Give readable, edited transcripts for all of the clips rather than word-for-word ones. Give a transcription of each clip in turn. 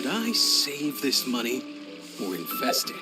Should I save this money or invest it?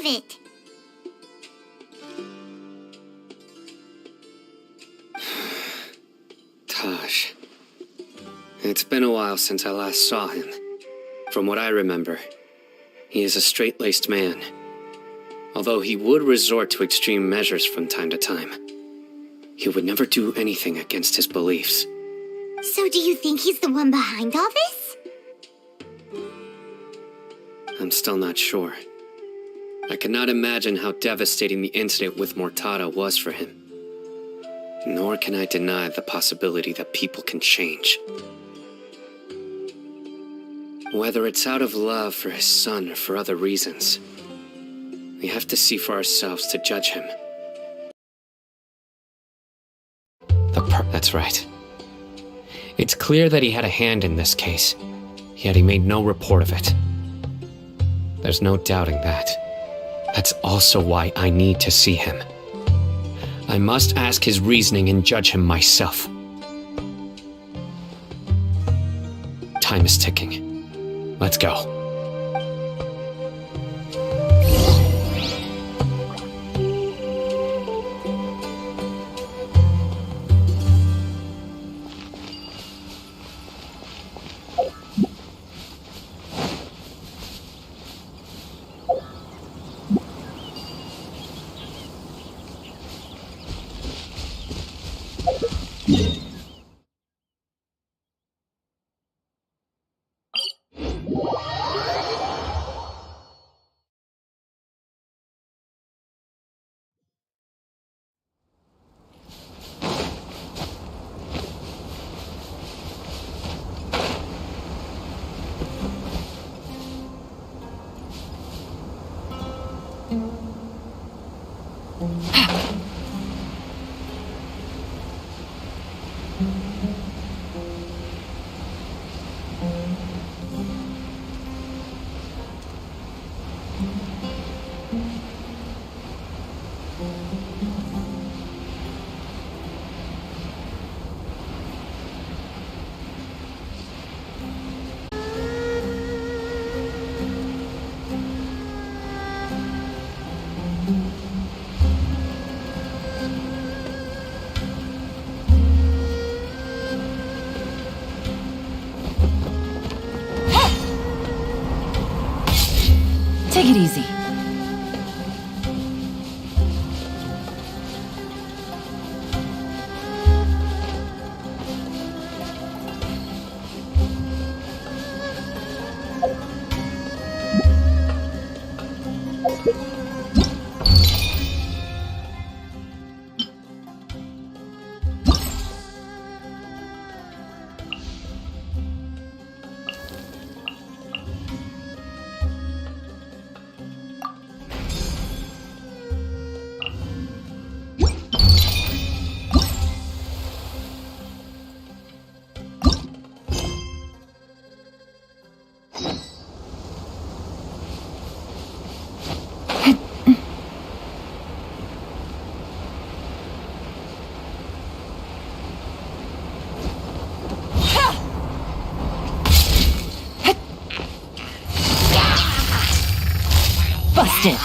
It. Taj. It's been a while since I last saw him. From what I remember, he is a straight-laced man. Although he would resort to extreme measures from time to time, he would never do anything against his beliefs. So do you think he's the one behind all this? I'm still not sure. I cannot imagine how devastating the incident with Mortada was for him. Nor can I deny the possibility that people can change. Whether it's out of love for his son or for other reasons, we have to see for ourselves to judge him. That's right. It's clear that he had a hand in this case, yet he made no report of it. There's no doubting that. That's also why I need to see him. I must ask his reasoning and judge him myself. Time is ticking. Let's go. Take it easy. wasted.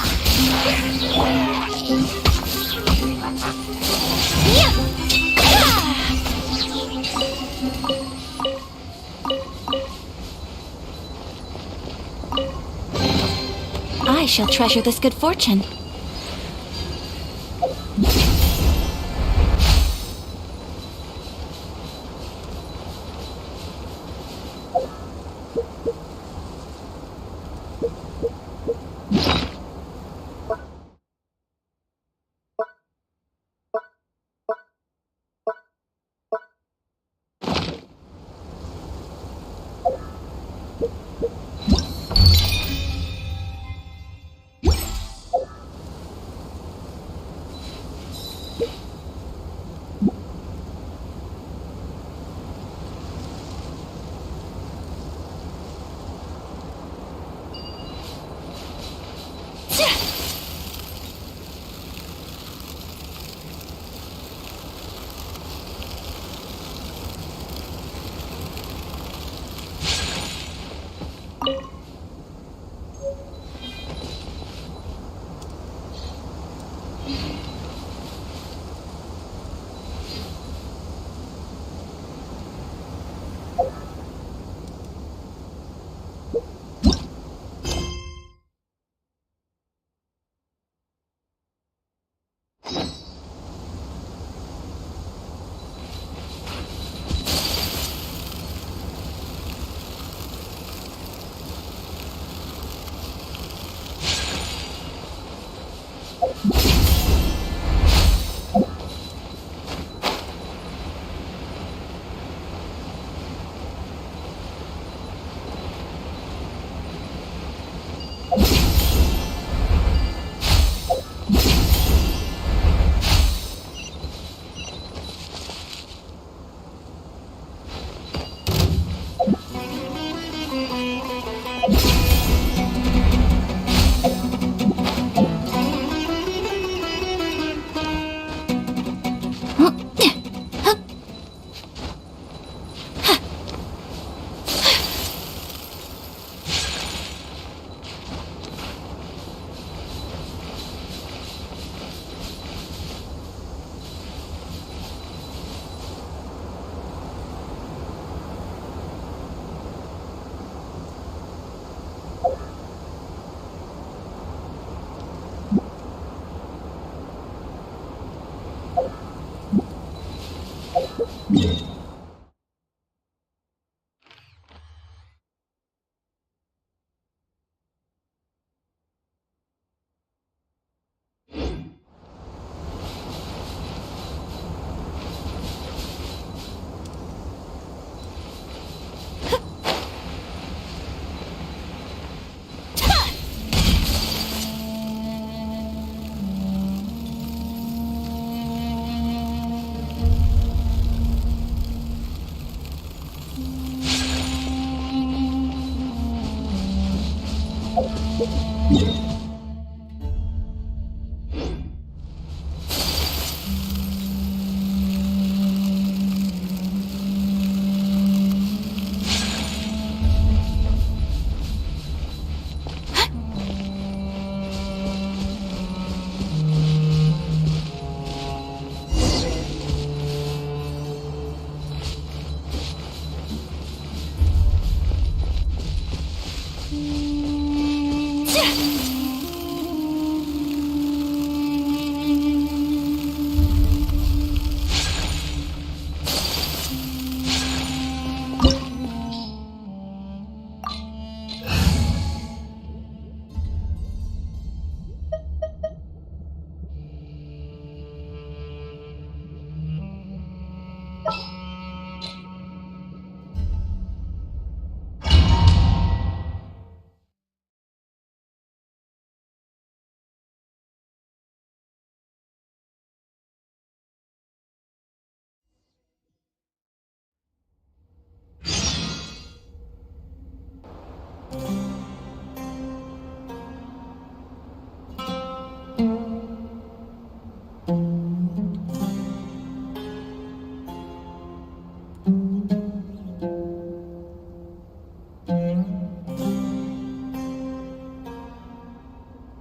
I shall treasure this good fortune.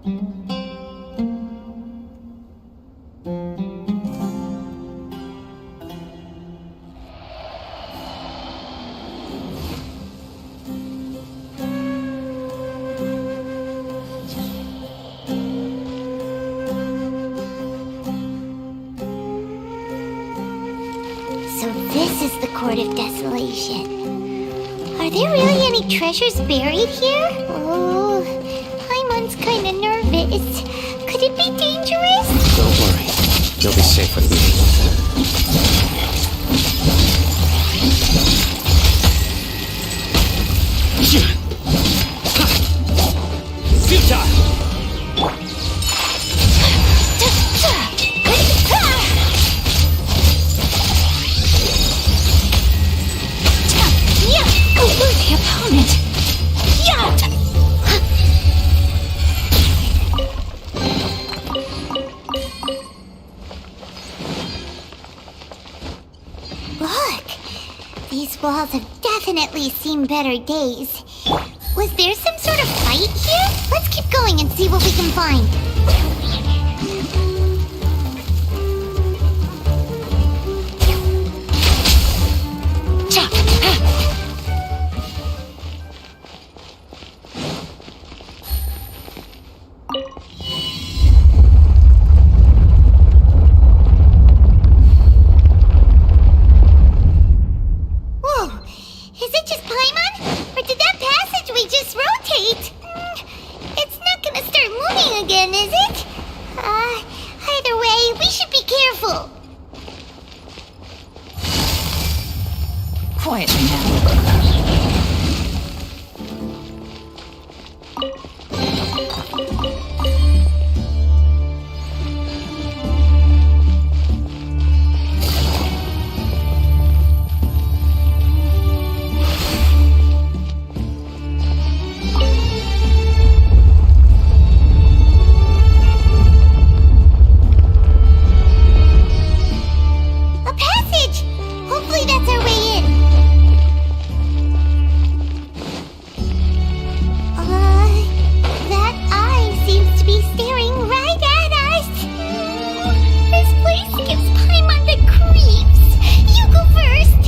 Mm-hmm. sort of desolation. Are there really any treasures buried here? Oh, Paimon's kinda nervous. Could it be dangerous? Don't worry. You'll be safe with me. The opponent. Look! These walls have definitely seen better days. Was there some sort of fight here? Let's keep going and see what we can find. Whoa! Is it just Paimon? Or did that passageway just rotate? It's not gonna start moving again, is it? Either way, we should be careful. Quietly now. A passage! Hopefully that's our way in. That eye seems to be staring right at us. This place gives Paimon the creeps. You go first.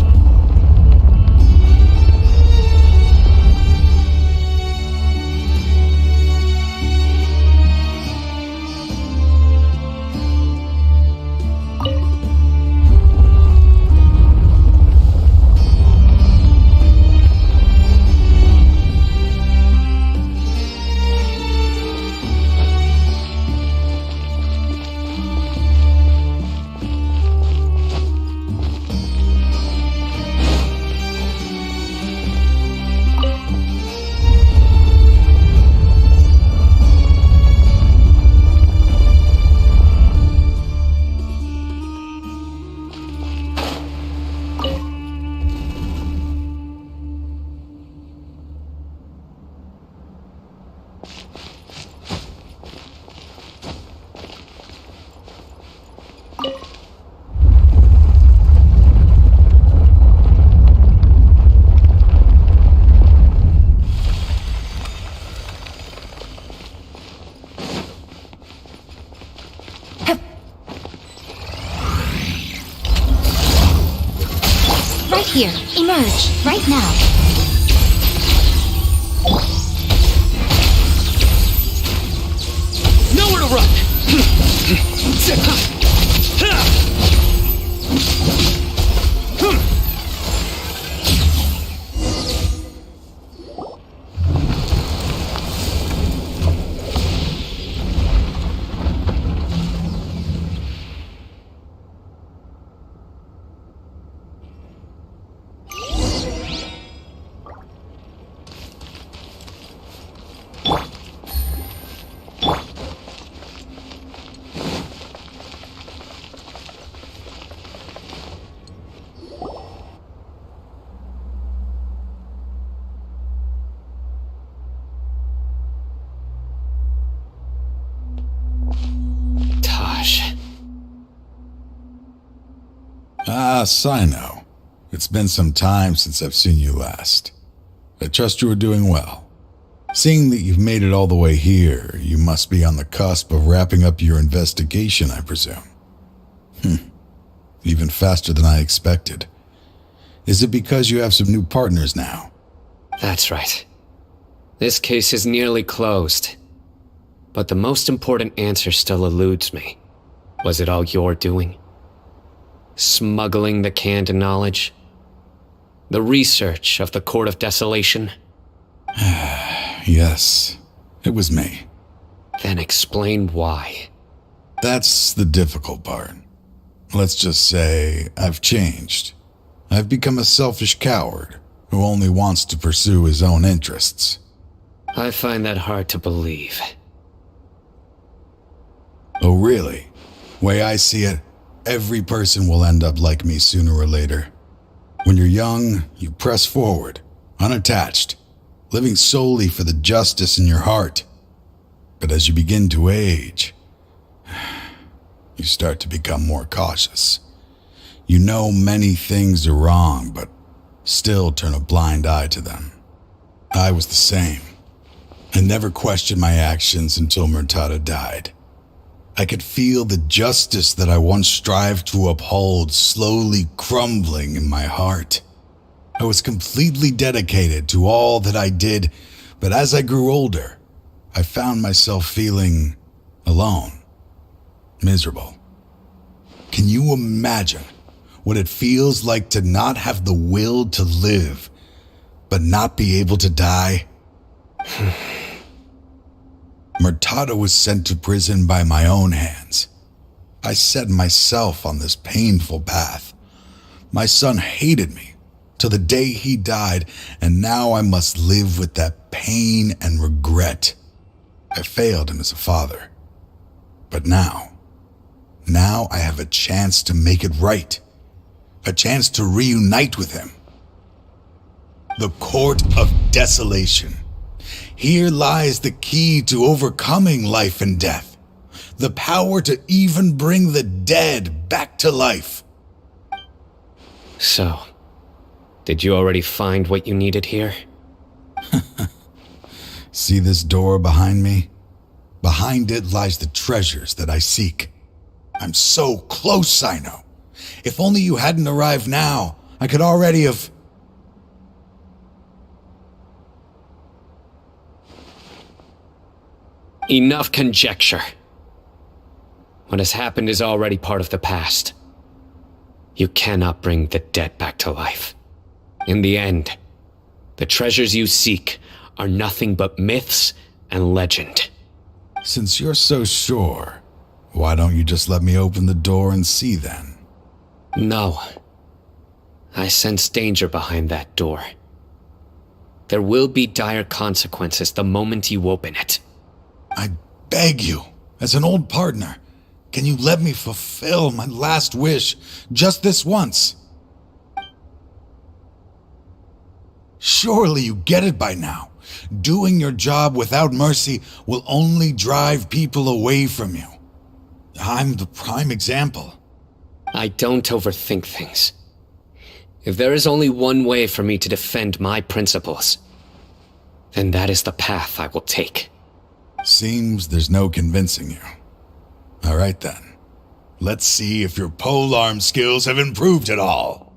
Right here. Emerge. Right now. Nowhere to run! Ah, Sino. It's been some time since I've seen you last. I trust you are doing well. Seeing that you've made it all the way here, you must be on the cusp of wrapping up your investigation, I presume. Even faster than I expected. Is it because you have some new partners now? That's right. This case is nearly closed. But the most important answer still eludes me. Was it all your doing? Smuggling the canned knowledge? The research of the Court of Desolation? Yes, it was me. Then explain why. That's the difficult part. Let's just say I've changed. I've become a selfish coward who only wants to pursue his own interests. I find that hard to believe. Oh, really? Way I see it, every person will end up like me sooner or later. When you're young, you press forward, unattached, living solely for the justice in your heart. But as you begin to age, you start to become more cautious. You know many things are wrong, but still turn a blind eye to them. I was the same. I never questioned my actions until Murtada died. I could feel the justice that I once strived to uphold slowly crumbling in my heart. I was completely dedicated to all that I did, but as I grew older, I found myself feeling alone, miserable. Can you imagine what it feels like to not have the will to live, but not be able to die? Murtada was sent to prison by my own hands. I set myself on this painful path. My son hated me till the day he died, and now I must live with that pain and regret. I failed him as a father. But now I have a chance to make it right. A chance to reunite with him. The Court of Desolation. Here lies the key to overcoming life and death. The power to even bring the dead back to life. So, did you already find what you needed here? See this door behind me? Behind it lies the treasures that I seek. I'm so close, I know. If only you hadn't arrived now, I could already have... Enough conjecture. What has happened is already part of the past. You cannot bring the dead back to life. In the end, the treasures you seek are nothing but myths and legend. Since you're so sure, why don't you just let me open the door and see then? No. I sense danger behind that door. There will be dire consequences the moment you open it. I beg you, as an old partner, can you let me fulfill my last wish just this once? Surely you get it by now. Doing your job without mercy will only drive people away from you. I'm the prime example. I don't overthink things. If there is only one way for me to defend my principles, then that is the path I will take. Seems there's no convincing you. All right then. Let's see if your polearm skills have improved at all.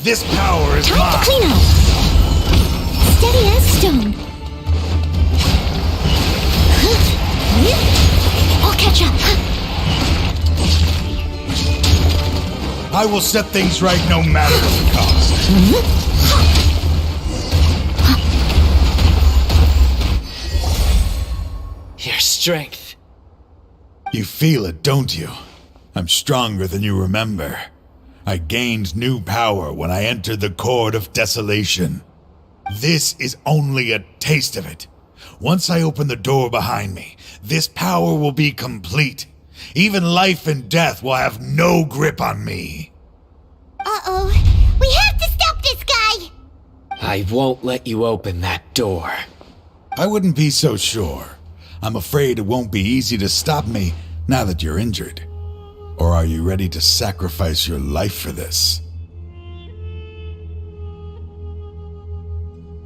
This power is Time mine! to clean up. Steady as stone. I'll catch up. I will set things right no matter what the cost. Your strength. You feel it, don't you? I'm stronger than you remember. I gained new power when I entered the Court of Desolation. This is only a taste of it. Once I open the door behind me, this power will be complete. Even life and death will have no grip on me. Uh-oh. We have to stop this guy! I won't let you open that door. I wouldn't be so sure. I'm afraid it won't be easy to stop me now that you're injured. Or are you ready to sacrifice your life for this?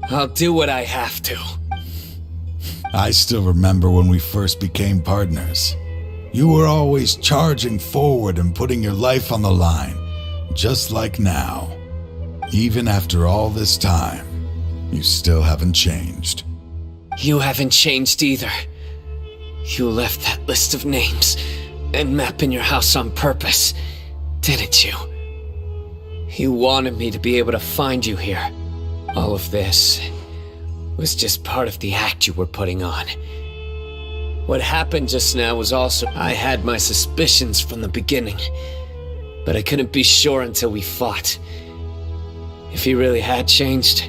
I'll do what I have to. I still remember when we first became partners. You were always charging forward and putting your life on the line, just like now. Even after all this time, you still haven't changed. You haven't changed either. You left that list of names and map in your house on purpose, didn't you? You wanted me to be able to find you here. All of this was just part of the act you were putting on. What happened just now was also... I had my suspicions from the beginning, but I couldn't be sure until we fought. If he really had changed...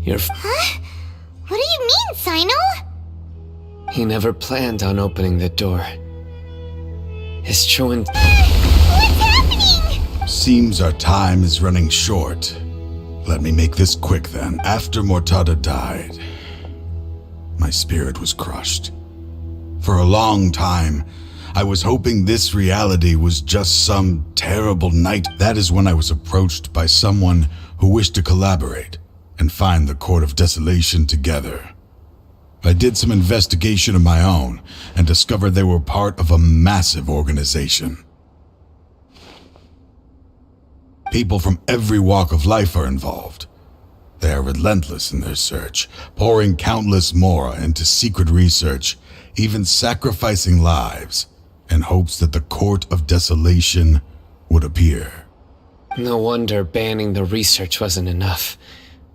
Huh? What do you mean, Sino? He never planned on opening the door. His true What's happening? Seems our time is running short. Let me make this quick then. After Mortada died, my spirit was crushed. For a long time, I was hoping this reality was just some terrible night. That is when I was approached by someone who wished to collaborate and find the Court of Desolation together. I did some investigation of my own and discovered they were part of a massive organization. People from every walk of life are involved. They are relentless in their search, pouring countless mora into secret research, even sacrificing lives in hopes that the Court of Desolation would appear. No wonder banning the research wasn't enough.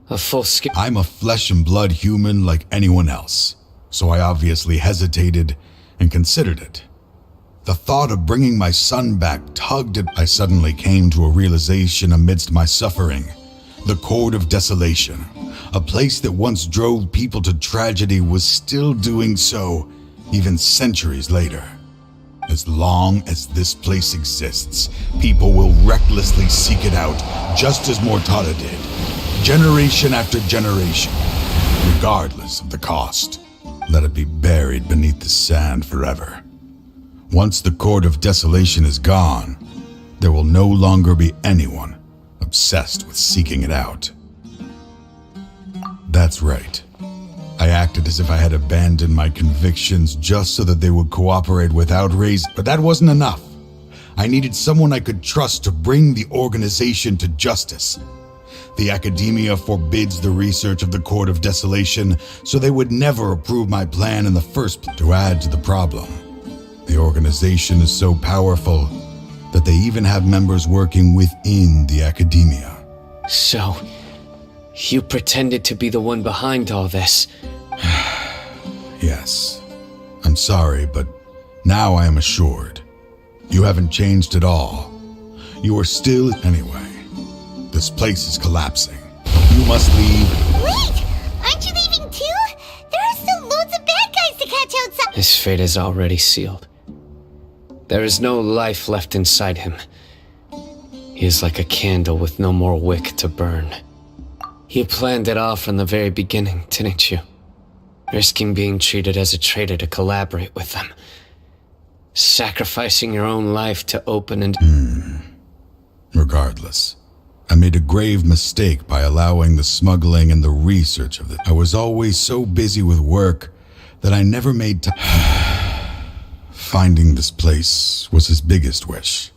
A full skip. I'm a flesh and blood human like anyone else, so I obviously hesitated and considered it. The thought of bringing my son back tugged at... I suddenly came to a realization amidst my suffering. The Court of Desolation, a place that once drove people to tragedy, was still doing so even centuries later. As long as this place exists, people will recklessly seek it out, just as Mortada did. Generation after generation, regardless of the cost. Let it be buried beneath the sand forever. Once the Court of Desolation is gone, there will no longer be anyone obsessed with seeking it out. That's right. I acted as if I had abandoned my convictions just so that they would cooperate without raising, but that wasn't enough. I needed someone I could trust to bring the organization to justice. The academia forbids the research of the Court of Desolation, so they would never approve my plan in the first place. To add to the problem, the organization is so powerful that they even have members working within the academia. So, you pretended to be the one behind all this? Yes. I'm sorry, but now I am assured. You haven't changed at all. You are still... Anyway. This place is collapsing. You must leave. Wait! Aren't you leaving too? There are still loads of bad guys to catch outside. His fate is already sealed. There is no life left inside him. He is like a candle with no more wick to burn. You planned it all from the very beginning, didn't you? Risking being treated as a traitor to collaborate with them. Sacrificing your own life to open and... Regardless, I made a grave mistake by allowing the smuggling and the research of it. I was always so busy with work that I never made time. Finding this place was his biggest wish.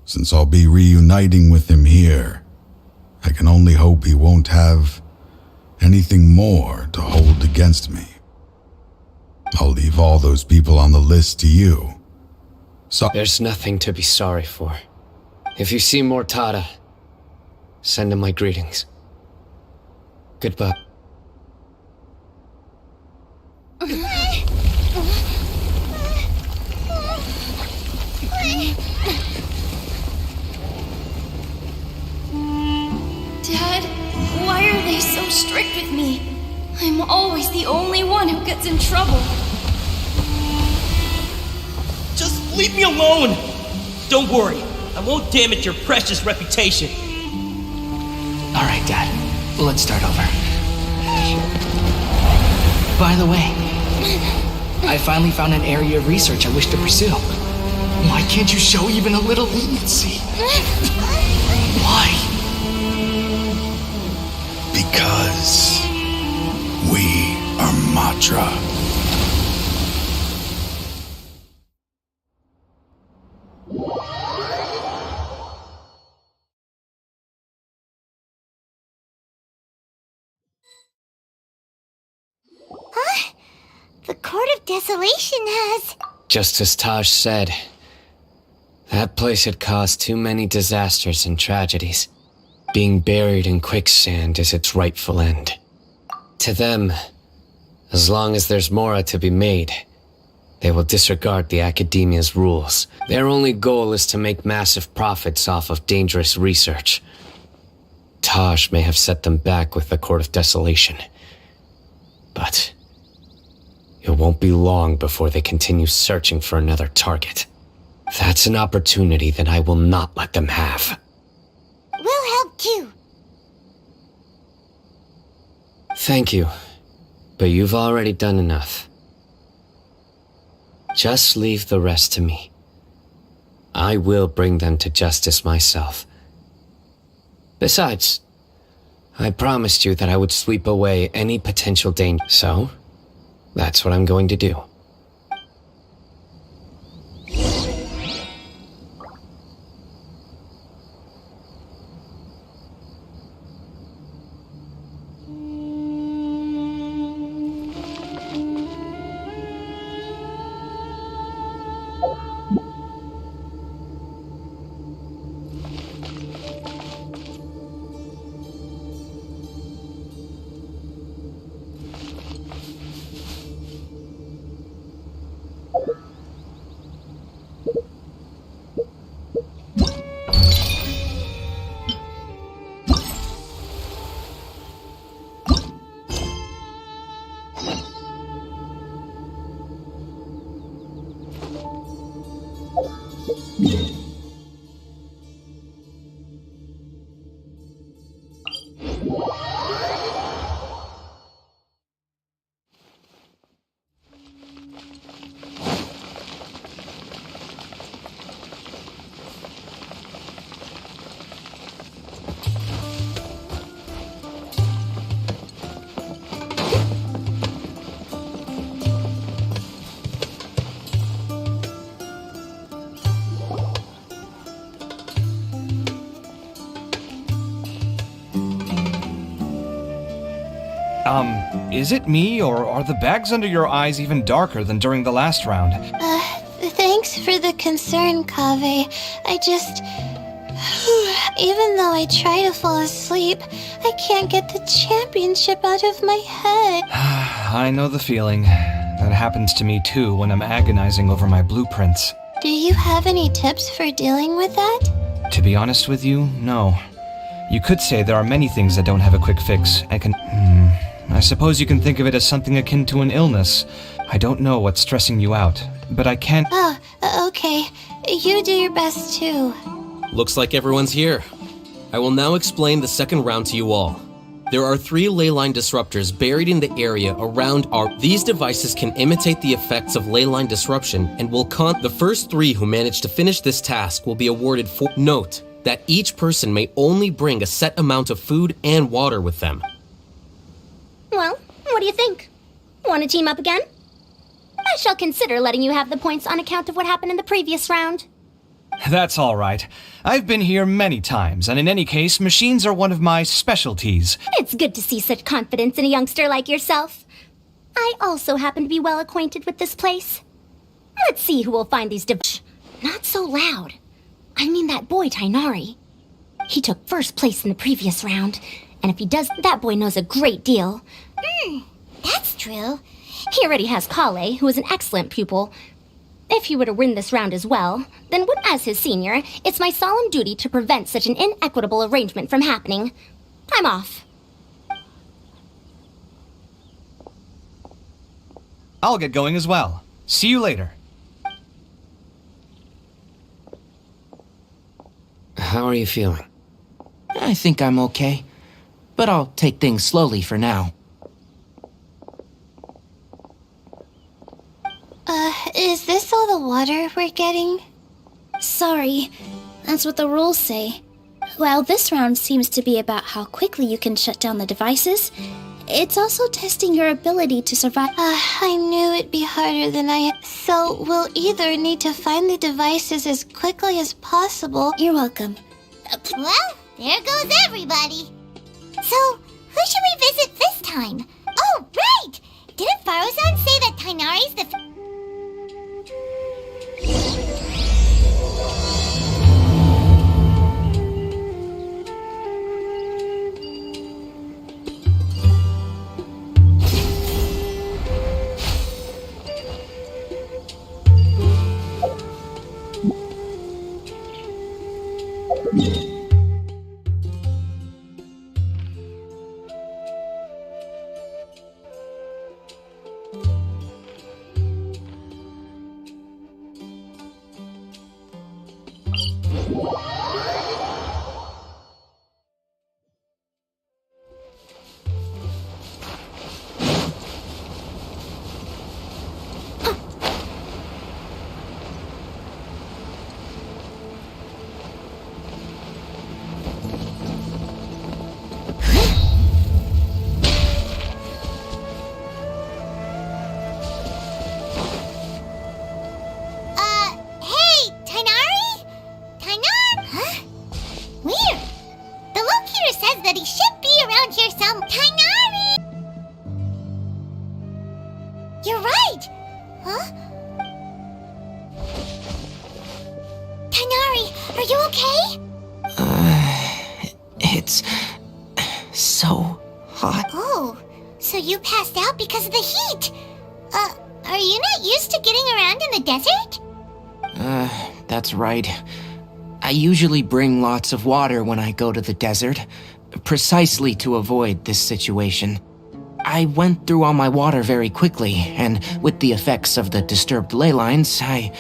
Since I'll be reuniting with him here, I can only hope he won't have anything more to hold against me. I'll leave all those people on the list to you. So There's nothing to be sorry for. If you see Mortada, send him my greetings. Goodbye. Dad, why are they so strict with me? I'm always the only one who gets in trouble. Just leave me alone! Don't worry, I won't damage your precious reputation. Alright, Dad. Let's start over. By the way, I finally found an area of research I wish to pursue. Why can't you show even a little leniency? Why? because we are Matra. The Court of Desolation has... Just as Taj said, that place had caused too many disasters and tragedies. Being buried in quicksand is its rightful end. To them, as long as there's Mora to be made, they will disregard the Academia's rules. Their only goal is to make massive profits off of dangerous research. Taj may have set them back with the Court of Desolation, but it won't be long before they continue searching for another target. That's an opportunity that I will not let them have. We'll help too. Thank you, but you've already done enough. Just leave the rest to me. I will bring them to justice myself. Besides, I promised you that I would sweep away any potential danger, so that's what I'm going to do. Is it me, or are the bags under your eyes even darker than during the last round? Thanks for the concern, Kaveh. I just... Even though I try to fall asleep, I can't get the championship out of my head. I know the feeling. That happens to me too when I'm agonizing over my blueprints. Do you have any tips for dealing with that? To be honest with you, no. You could say there are many things that don't have a quick fix. I suppose you can think of it as something akin to an illness. I don't know what's stressing you out, but I can't... Oh, okay. You do your best too. Looks like everyone's here. I will now explain the second round to you all. There are 3 leyline disruptors buried in the area around our... These devices can imitate the effects of leyline disruption and will the first 3 who manage to finish this task will be awarded for... Note that each person may only bring a set amount of food and water with them. Well, what do you think? Want to team up again? I shall consider letting you have the points on account of what happened in the previous round. That's all right. I've been here many times, and in any case, machines are one of my specialties. It's good to see such confidence in a youngster like yourself. I also happen to be well acquainted with this place. Let's see who will find these Not so loud. I mean that boy, Tainari. He took first place in the previous round, and if he does, that boy knows a great deal. That's true. He already has Kale, who is an excellent pupil. If he were to win this round as well, then as his senior, it's my solemn duty to prevent such an inequitable arrangement from happening. I'm off. I'll get going as well. See you later. How are you feeling? I think I'm okay, but I'll take things slowly for now. Is this all the water we're getting? Sorry, that's what the rules say. While this round seems to be about how quickly you can shut down the devices, it's also testing your ability to survive. I knew it'd be harder than So we'll either need to find the devices as quickly as possible. You're welcome. Well, there goes everybody. So, who should we visit this time? Oh, right! Didn't Farozan say that Tainari's the... Hey, Tainari? Tainar? Huh? Weird. The locator says that he should be around here some... Tainari! You're right! Huh? Tainari, are you okay? It's so hot. Oh, so you passed out because of the heat. Are you not used to getting around in the desert? That's right. I usually bring lots of water when I go to the desert, precisely to avoid this situation. I went through all my water very quickly, and with the effects of the disturbed ley lines, I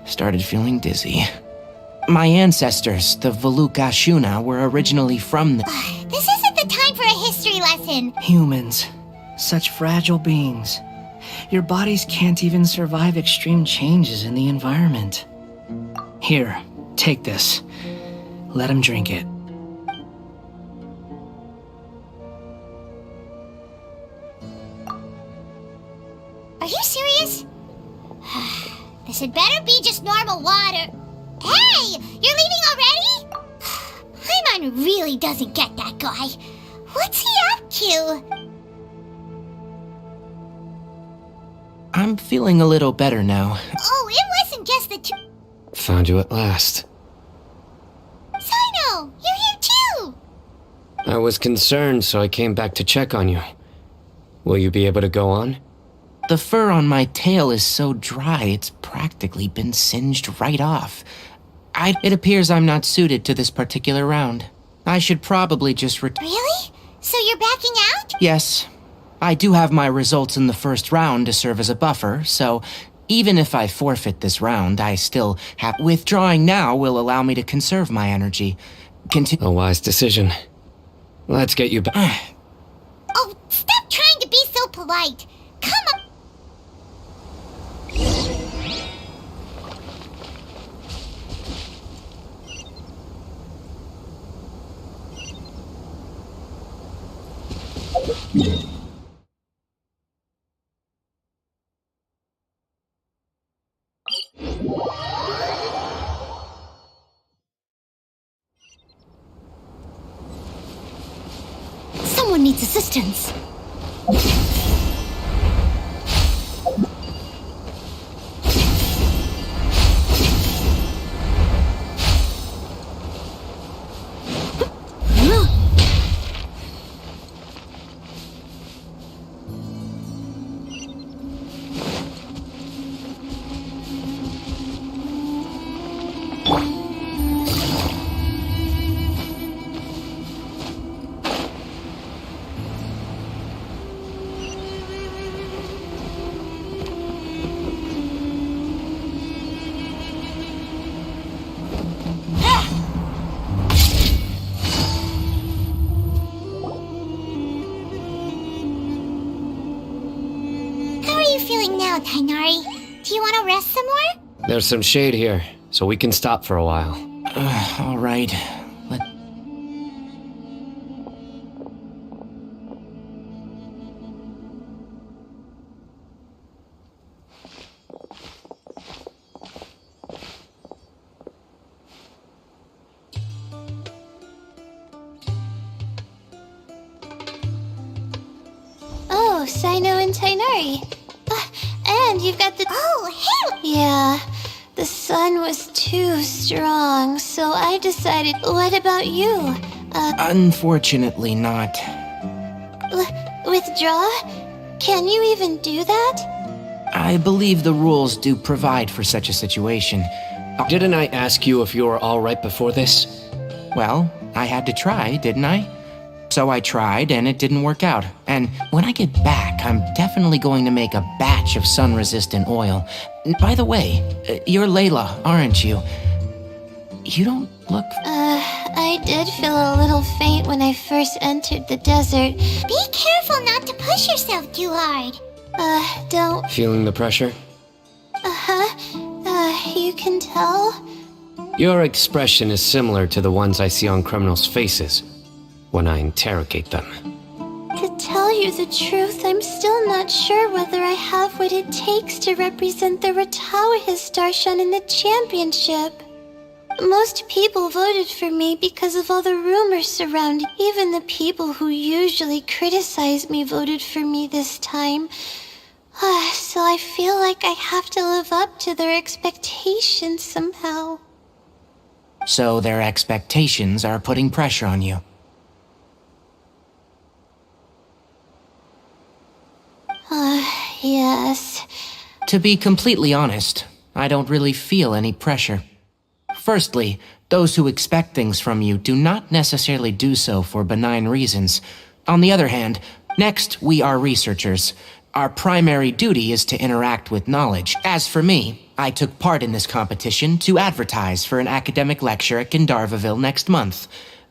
started feeling dizzy. My ancestors, the Valukashuna, were originally from the... This isn't the time for a history lesson. Humans. Such fragile beings. Your bodies can't even survive extreme changes in the environment. Here, take this. Let him drink it. Are you serious? This had better be just normal water. Hey! You're leaving already? Paimon really doesn't get that guy. What's he up to? I'm feeling a little better now. Oh, it wasn't just the two... Found you at last. Sino! You're here too! I was concerned, so I came back to check on you. Will you be able to go on? The fur on my tail is so dry, it's practically been singed right off. It appears I'm not suited to this particular round. I should probably just Really? So you're backing out? Yes. I do have my results in the first round to serve as a buffer, so even if I forfeit this round, I still have... Withdrawing now will allow me to conserve my energy. A wise decision. Let's get you back. Oh, stop trying to be so polite. Come on. Someone needs assistance. Tainari, do you want to rest some more? There's some shade here, so we can stop for a while. All right. Oh, Sino and Tainari. you've got the... Oh, hey! Yeah, the sun was too strong, so I decided... What about you? Unfortunately not. Withdraw? Can you even do that? I believe the rules do provide for such a situation. Didn't I ask you if you were alright before this? Well, I had to try, didn't I? So I tried, and it didn't work out. And when I get back, I'm definitely going to make a batch of sun-resistant oil. By the way, you're Layla, aren't you? You don't look... I did feel a little faint when I first entered the desert. Be careful not to push yourself too hard. Don't... Feeling the pressure? You can tell? Your expression is similar to the ones I see on criminals' faces when I interrogate them. To tell you the truth, I'm still not sure whether I have what it takes to represent the Ratawa Darshan in the championship. Most people voted for me because of all the rumors surrounding. Even the people who usually criticize me voted for me this time. So I feel like I have to live up to their expectations somehow. So their expectations are putting pressure on you. Yes. To be completely honest, I don't really feel any pressure. Firstly, those who expect things from you do not necessarily do so for benign reasons. On the other hand, next, we are researchers. Our primary duty is to interact with knowledge. As for me, I took part in this competition to advertise for an academic lecture at Gandharvaville next month.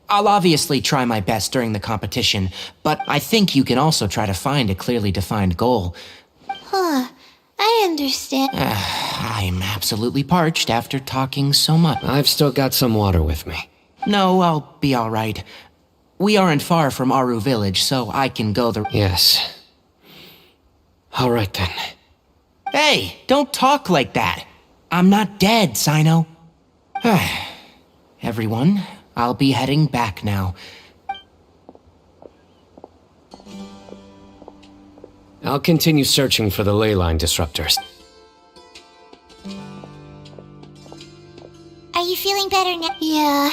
I'll obviously try my best during the competition, but I think you can also try to find a clearly defined goal. I understand. I'm absolutely parched after talking so much. I've still got some water with me. No, I'll be all right. We aren't far from Aru village, so I can go the... Yes. All right then. Hey, don't talk like that. I'm not dead, Sino. Everyone, I'll be heading back now. I'll continue searching for the ley line disruptors. Are you feeling better now? Yeah,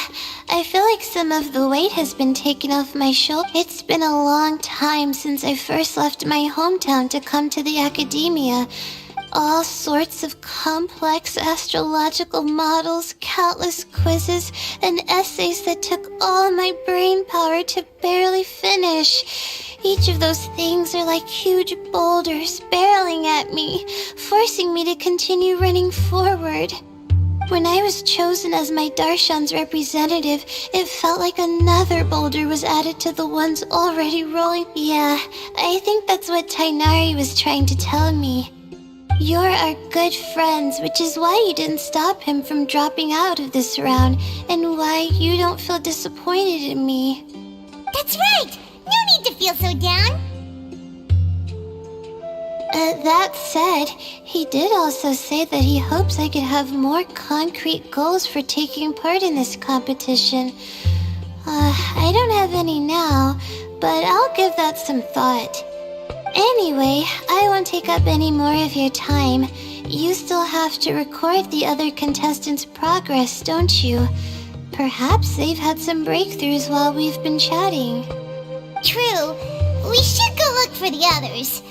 I feel like some of the weight has been taken off my shoulder. It's been a long time since I first left my hometown to come to the academia. All sorts of complex astrological models, countless quizzes, and essays that took all my brain power to barely finish. Each of those things are like huge boulders barreling at me, forcing me to continue running forward. When I was chosen as my Darshan's representative, it felt like another boulder was added to the ones already rolling. Yeah, I think that's what Tainari was trying to tell me. You're our good friends, which is why you didn't stop him from dropping out of this round, and why you don't feel disappointed in me. That's right! No need to feel so down! That said, he did also say that he hopes I could have more concrete goals for taking part in this competition. I don't have any now, but I'll give that some thought. Anyway, I won't take up any more of your time. You still have to record the other contestants' progress, don't you? Perhaps they've had some breakthroughs while we've been chatting. True. We should go look for the others.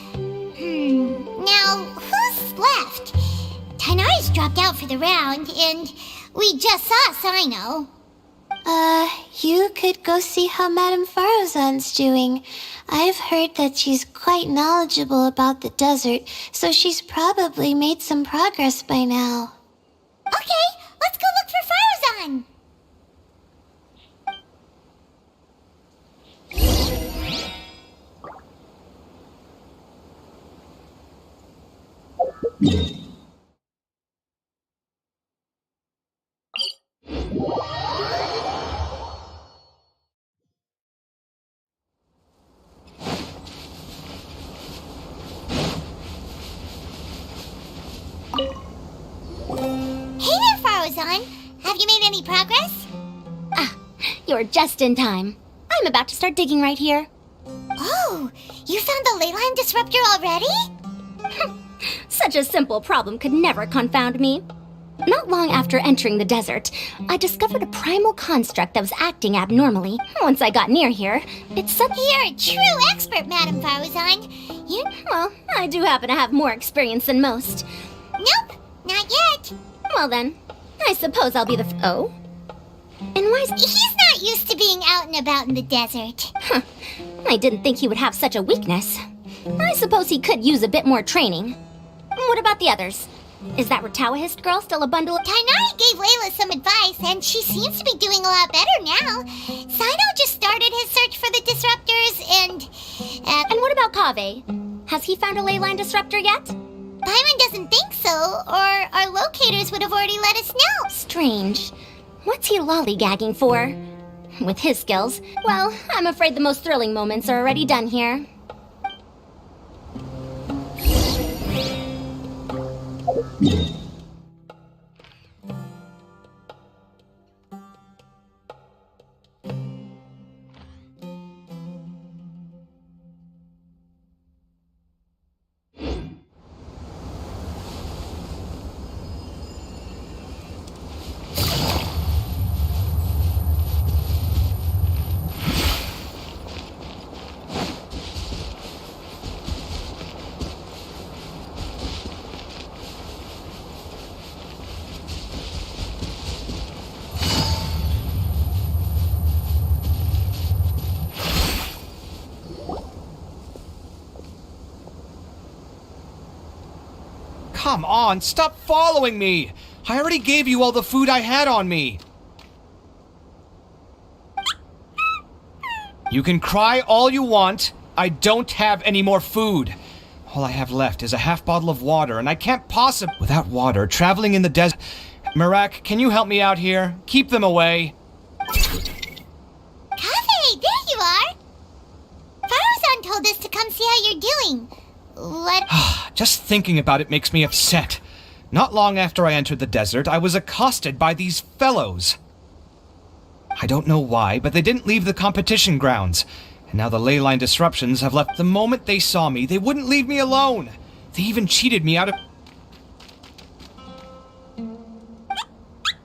Now, who's left? Tainari's dropped out for the round, and we just saw Sino. You could go see how Madame Farozan's doing. I've heard that she's quite knowledgeable about the desert, so she's probably made some progress by now. Okay, let's go look for Farozan! Hey there, Farozan. Have you made any progress? You're just in time. I'm about to start digging right here. Oh, you found the ley line disruptor already? Such Such a simple problem could never confound me. Not long after entering the desert, I discovered a primal construct that was acting abnormally. Once I got near here, it suddenly... You're a true expert, Madame Faruzan. Well, I do happen to have more experience than most. Nope, not yet. Well then, I suppose I'll be the Oh? And why is... He's not used to being out and about in the desert. Huh. I didn't think he would have such a weakness. I suppose he could use a bit more training. What about the others? Is that Ratawahist girl still a bundle of... Tainari gave Layla some advice, and she seems to be doing a lot better now. Sino just started his search for the disruptors, and... And what about Kaveh? Has he found a ley line disruptor yet? Paimon doesn't think so, or our locators would have already let us know. Strange. What's he lollygagging for? With his skills, well, I'm afraid the most thrilling moments are already done here. Come on, stop following me! I already gave you all the food I had on me! You can cry all you want. I don't have any more food. All I have left is a half bottle of water, and I can't possibly... Without water, traveling in the desert... Marak, can you help me out here? Keep them away. Kaveh, there you are! Faruzan told us to come see how you're doing. Just thinking about it makes me upset. Not long after I entered the desert, I was accosted by these fellows. I don't know why, but they didn't leave the competition grounds. And now the ley line disruptions have left. The moment they saw me, they wouldn't leave me alone. They even cheated me out of...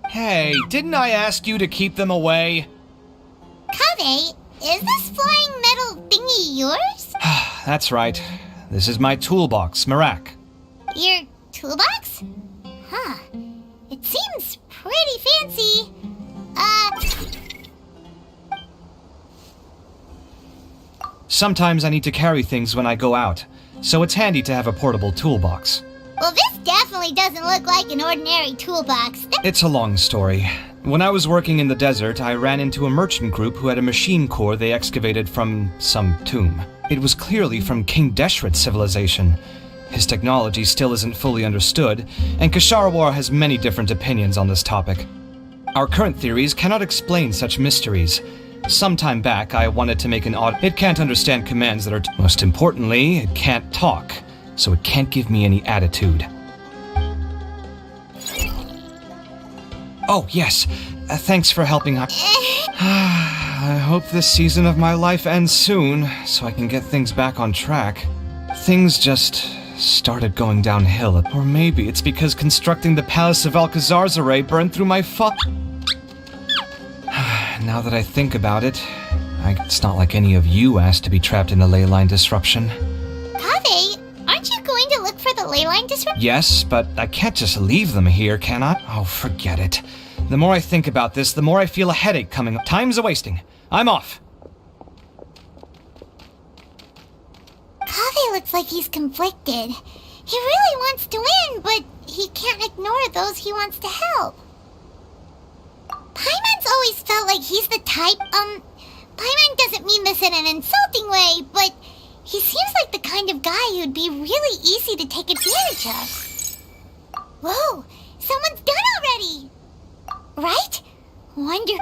Hey, didn't I ask you to keep them away? Kaveh, is this flying metal thingy yours? That's right. This is my toolbox, Marak. Your toolbox? Huh. It seems pretty fancy. Sometimes I need to carry things when I go out, so it's handy to have a portable toolbox. Well, this definitely doesn't look like an ordinary toolbox. It's a long story. When I was working in the desert, I ran into a merchant group who had a machine core they excavated from some tomb. It was clearly from King Deshret's civilization. His technology still isn't fully understood, and Kasharawar has many different opinions on this topic. Our current theories cannot explain such mysteries. Some time back, I wanted to make an audit. It can't understand commands that are... Most importantly, it can't talk, so it can't give me any attitude. Oh, yes. Thanks for helping out. I hope this season of my life ends soon, so I can get things back on track. Things just started going downhill. Or maybe it's because constructing the Palace of Alcazar's burned through my Now that I think about it, it's not like any of you asked to be trapped in a ley line disruption. Kaveh, aren't you going to look for the ley line disruption? Yes, but I can't just leave them here, can I? Oh, forget it. The more I think about this, the more I feel a headache coming. Time's a-wasting. I'm off. Kaveh looks like he's conflicted. He really wants to win, but he can't ignore those he wants to help. Paimon's always felt like he's the type, Paimon doesn't mean this in an insulting way, but he seems like the kind of guy who'd be really easy to take advantage of. Whoa, someone's done already! Right? Wonder...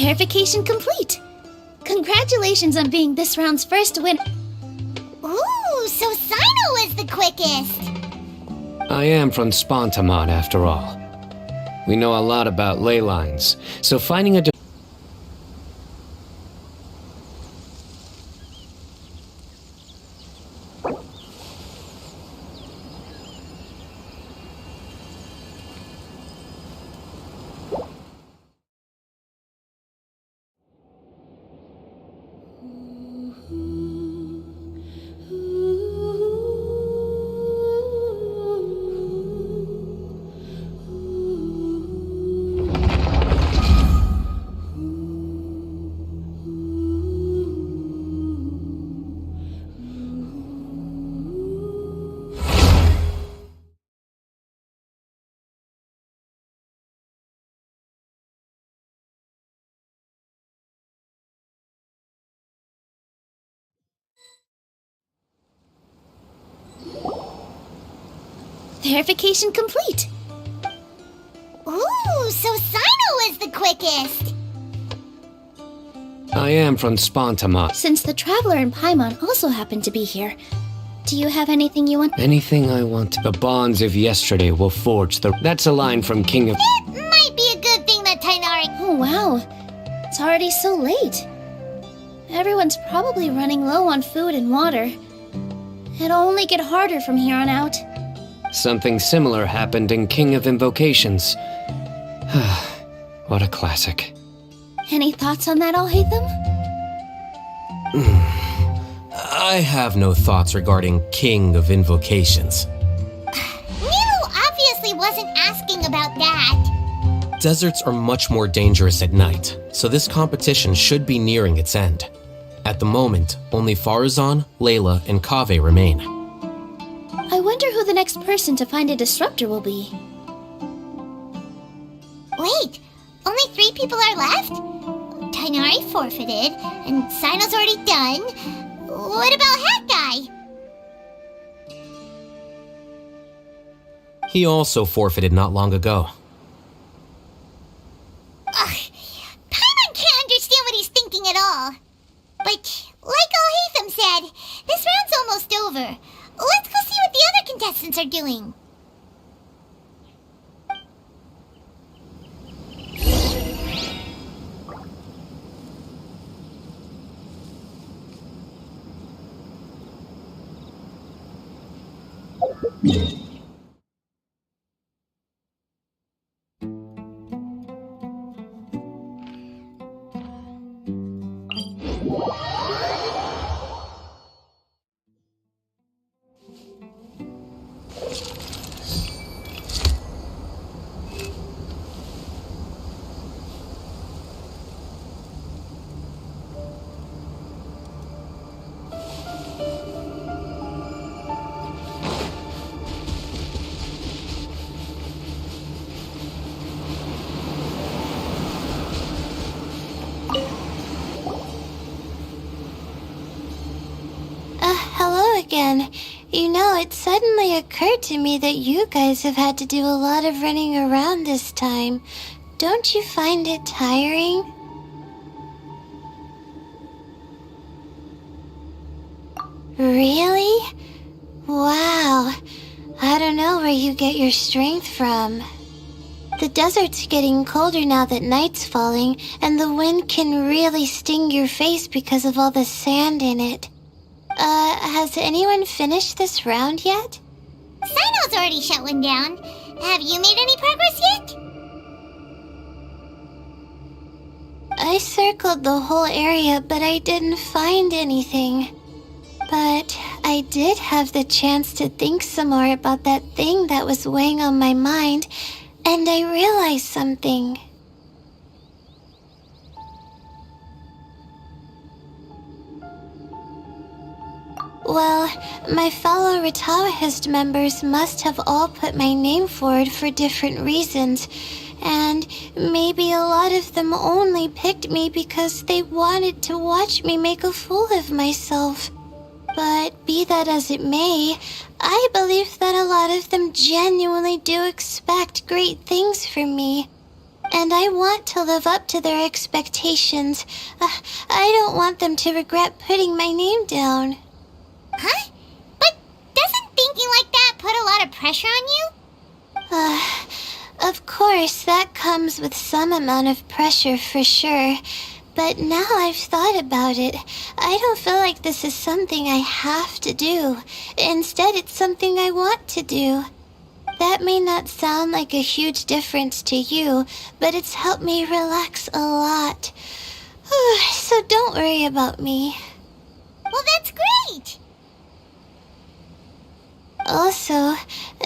Verification complete. Congratulations on being this round's first winner. Ooh, so Sino was the quickest. I am from Spontamon, after all. We know a lot about ley lines, so finding a... Verification complete. Ooh, so Sino was the quickest. I am from Spontamon. Since the Traveler and Paimon also happen to be here, do you have anything you want? Anything I want. The bonds of yesterday will forge the... That's a line from King of... It might be a good thing that Tainari... Oh wow, it's already so late. Everyone's probably running low on food and water. It'll only get harder from here on out. Something similar happened in King of Invocations. What a classic. Any thoughts on that, Alhaitham? I have no thoughts regarding King of Invocations. Milu obviously wasn't asking about that. Deserts are much more dangerous at night, so this competition should be nearing its end. At the moment, only Farazan, Layla, and Kaveh remain. I wonder who the next person to find a disruptor will be. Wait, only 3 people are left? Tainari forfeited, and Sino's already done. What about Hat Guy? He also forfeited not long ago. Ugh, Paimon can't understand what he's thinking at all. But, like Alhaitham said, this round's almost over. Let's go see what the other contestants are doing. Hello again. You know, it suddenly occurred to me that you guys have had to do a lot of running around this time. Don't you find it tiring? Really? Wow. I don't know where you get your strength from. The desert's getting colder now that night's falling, and the wind can really sting your face because of all the sand in it. Has anyone finished this round yet? Sino's already shut one down. Have you made any progress yet? I circled the whole area, but I didn't find anything. But I did have the chance to think some more about that thing that was weighing on my mind, and I realized something. Well, my fellow Ritawahist members must have all put my name forward for different reasons, and maybe a lot of them only picked me because they wanted to watch me make a fool of myself. But be that as it may, I believe that a lot of them genuinely do expect great things from me. And I want to live up to their expectations. I don't want them to regret putting my name down. Huh? But doesn't thinking like that put a lot of pressure on you? Of course, that comes with some amount of pressure for sure. But now I've thought about it, I don't feel like this is something I have to do. Instead, it's something I want to do. That may not sound like a huge difference to you, but it's helped me relax a lot. So don't worry about me. Well, that's great! Also,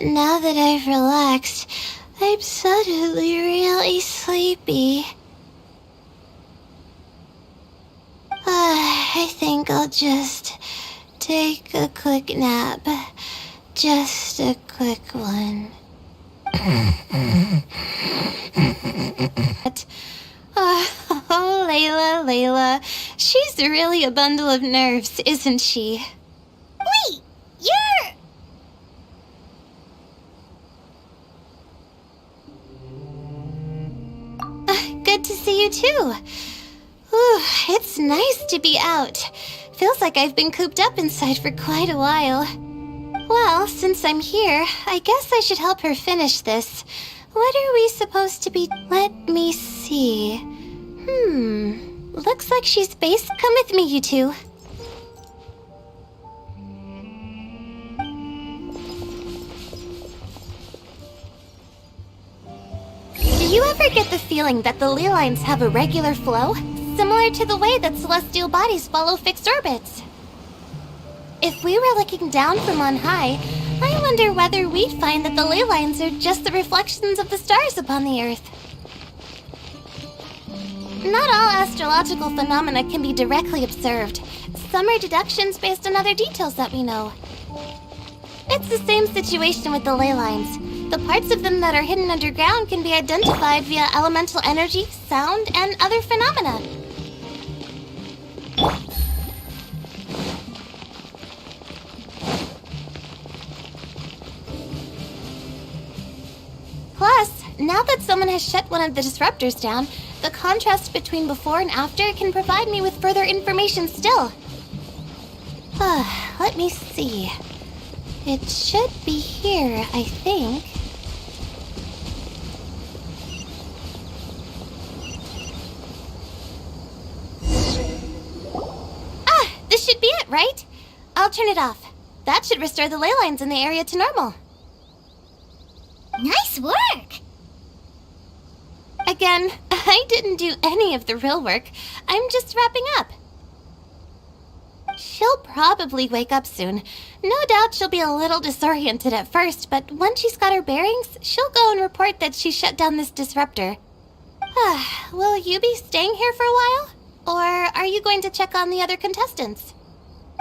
now that I've relaxed, I'm suddenly really sleepy. I think I'll just take a quick nap. Just a quick one. Oh, Layla. She's really a bundle of nerves, isn't she? Wait, you're... Good to see you too. Ooh, it's nice to be out. Feels like I've been cooped up inside for quite a while. Well, since I'm here, I guess I should help her finish this. What are we supposed to be... Let me see. Looks like she's based. Come with me, you two. Do you ever get the feeling that the ley lines have a regular flow? Similar to the way that celestial bodies follow fixed orbits. If we were looking down from on high, I wonder whether we'd find that the ley lines are just the reflections of the stars upon the Earth. Not all astrological phenomena can be directly observed. Some are deductions based on other details that we know. It's the same situation with the ley lines. The parts of them that are hidden underground can be identified via elemental energy, sound, and other phenomena. Plus, now that someone has shut one of the disruptors down, the contrast between before and after can provide me with further information still. Let me see. It should be here, I think. This should be it, right? I'll turn it off. That should restore the ley lines in the area to normal. Nice work! Again, I didn't do any of the real work. I'm just wrapping up. She'll probably wake up soon. No doubt she'll be a little disoriented at first, but once she's got her bearings, she'll go and report that she shut down this disruptor. Will you be staying here for a while? Or are you going to check on the other contestants?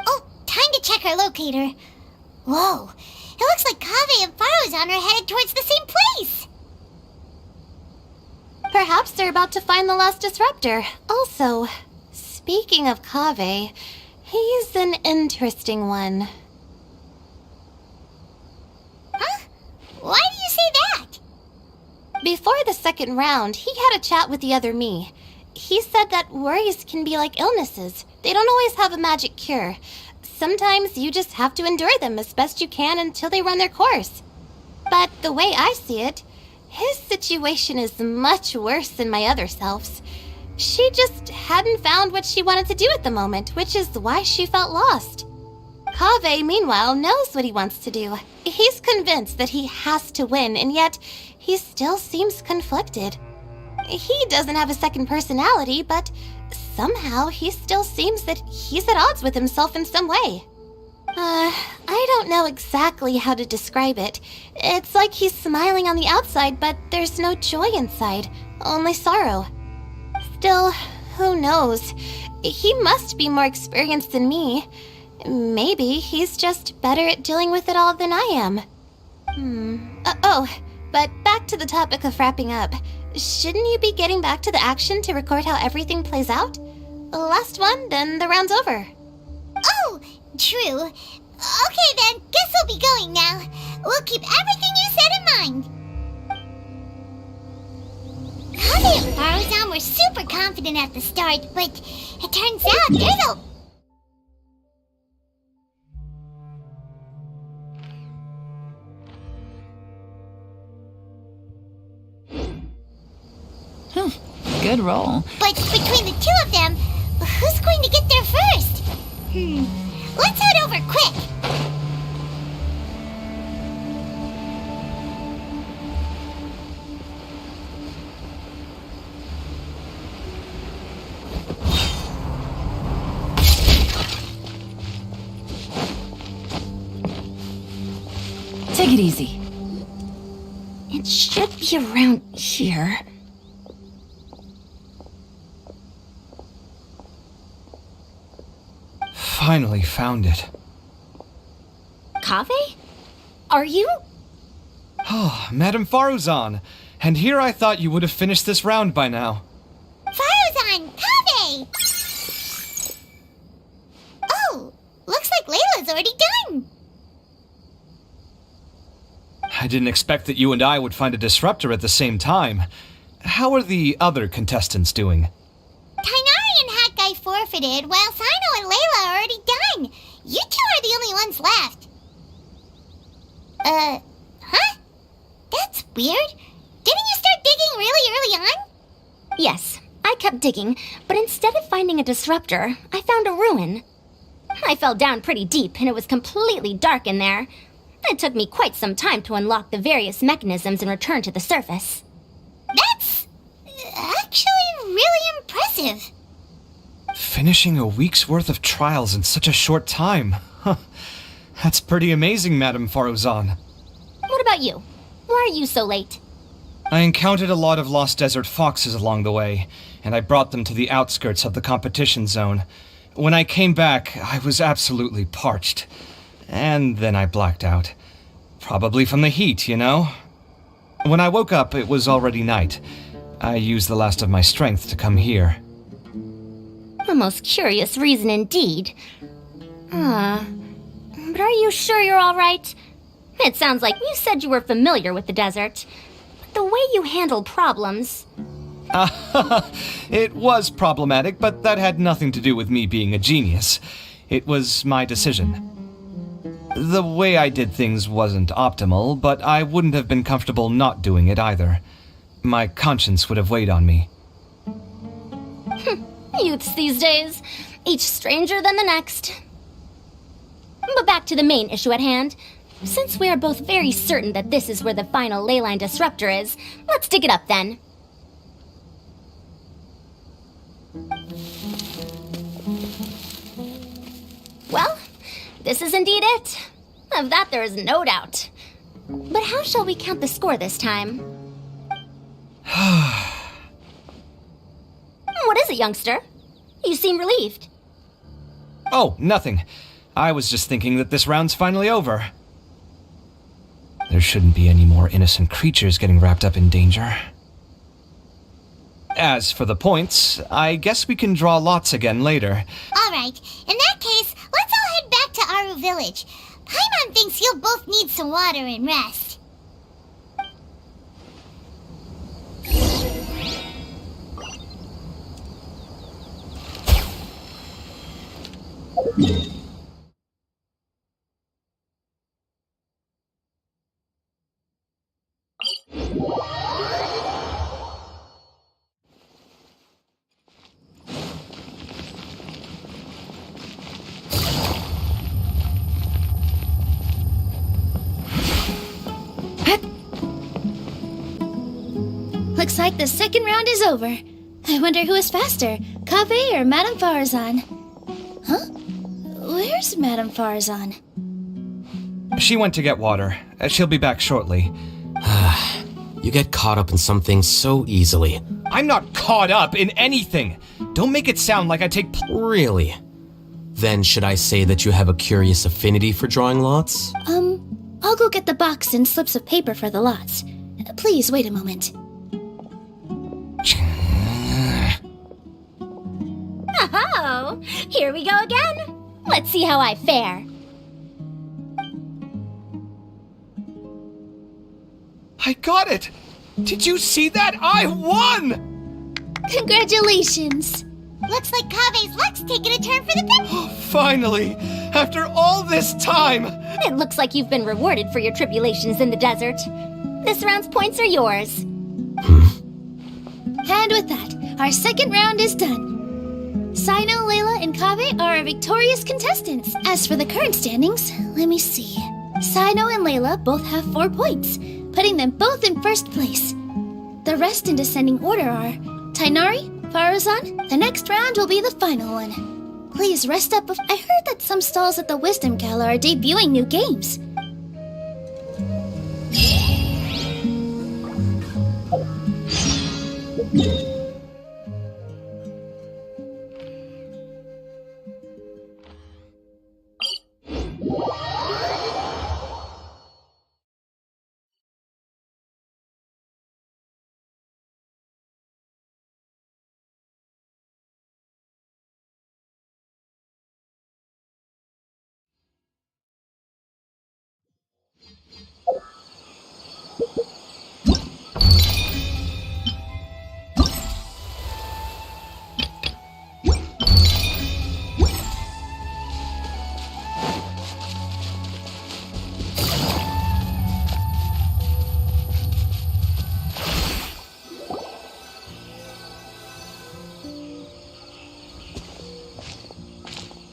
Oh, time to check our locator. Whoa, it looks like Kaveh and Farozan are headed towards the same place. Perhaps they're about to find the last disruptor. Also, speaking of Kaveh, he's an interesting one. Huh? Why do you say that? Before the second round, he had a chat with the other me. He said that worries can be like illnesses. They don't always have a magic cure. Sometimes you just have to endure them as best you can until they run their course. But the way I see it, his situation is much worse than my other self's. She just hadn't found what she wanted to do at the moment, which is why she felt lost. Kaveh, meanwhile, knows what he wants to do. He's convinced that he has to win, and yet he still seems conflicted. He doesn't have a second personality, but somehow he still seems that he's at odds with himself in some way. I don't know exactly how to describe it. It's like he's smiling on the outside, but there's no joy inside, only sorrow. Still, who knows? He must be more experienced than me. Maybe he's just better at dealing with it all than I am. But back to the topic of wrapping up. Shouldn't you be getting back to the action to record how everything plays out? Last one, then the round's over. Oh, true. Okay then, guess we'll be going now. We'll keep everything you said in mind. Kaveh and Faruzan were super confident at the start, but it turns out there's a... Good roll. But between the two of them, who's going to get there first? Let's head over quick. Take it easy. It should be around here. Finally found it. Kaveh? Are you? Oh, Madame Faruzan. And here I thought you would have finished this round by now. Faruzan, Kaveh! Oh, looks like Layla's already done. I didn't expect that you and I would find a disruptor at the same time. How are the other contestants doing? Tainari and Hat Guy forfeited, while Sino and Layla are already done. You two are the only ones left. Huh? That's weird. Didn't you start digging really early on? Yes, I kept digging, but instead of finding a disruptor, I found a ruin. I fell down pretty deep, and it was completely dark in there. It took me quite some time to unlock the various mechanisms and return to the surface. That's actually really impressive. Finishing a week's worth of trials in such a short time. Huh. That's pretty amazing, Madame Faruzan. What about you? Why are you so late? I encountered a lot of lost desert foxes along the way, and I brought them to the outskirts of the competition zone. When I came back, I was absolutely parched. And then I blacked out. Probably from the heat, you know? When I woke up, it was already night. I used the last of my strength to come here. A most curious reason indeed. But are you sure you're all right? It sounds like you said you were familiar with the desert. But the way you handle problems... It was problematic, but that had nothing to do with me being a genius. It was my decision. The way I did things wasn't optimal, but I wouldn't have been comfortable not doing it either. My conscience would have weighed on me. Youths these days, each stranger than the next. But back to the main issue at hand. Since we are both very certain that this is where the final leyline disruptor is, let's dig it up then. Well, this is indeed it. Of that there is no doubt. But how shall we count the score this time? What is it, youngster? You seem relieved. Oh, nothing. I was just thinking that this round's finally over. There shouldn't be any more innocent creatures getting wrapped up in danger. As for the points, I guess we can draw lots again later. Alright, in that case, let's all head back to Aru Village. Paimon thinks you'll both need some water and rest. Looks like the second round is over. I wonder who is faster, Kaveh or Madame Faruzan? Huh? Where's Madame Faruzan? She went to get water. She'll be back shortly. You get caught up in some things so easily. I'm not caught up in anything! Don't make it sound like I take Really? Then should I say that you have a curious affinity for drawing lots? I'll go get the box and slips of paper for the lots. Please wait a moment. Oh, here we go again. Let's see how I fare. I got it! Did you see that? I won! Congratulations! Looks like Kave's luck's taking a turn for the better. Finally! After all this time! It looks like you've been rewarded for your tribulations in the desert. This round's points are yours. And with that, our second round is done. Sino, Layla, and Kave are our victorious contestants. As for the current standings, let me see. Sino and Layla both have 4 points, putting them both in first place. The rest in descending order are Tainari, Faruzan. The next round will be the final one. Please rest up. I heard that some stalls at the Wisdom Gala are debuting new games.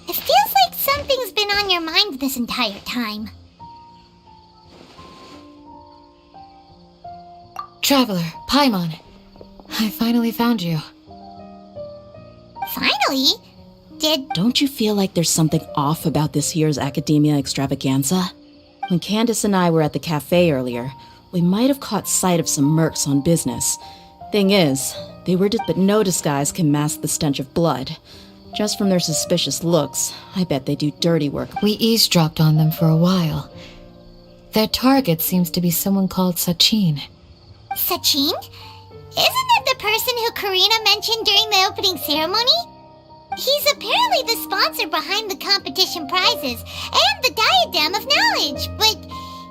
It feels like something's been on your mind this entire time. Traveler, Paimon. I finally found you. Finally? Don't you feel like there's something off about this year's Academia Extravaganza? When Candace and I were at the cafe earlier, we might have caught sight of some mercs on business. Thing is, they were but no disguise can mask the stench of blood. Just from their suspicious looks, I bet they do dirty work. We eavesdropped on them for a while. Their target seems to be someone called Sachin. Sachin? Isn't that the person who Karina mentioned during the opening ceremony? He's apparently the sponsor behind the competition prizes and the Diadem of Knowledge, but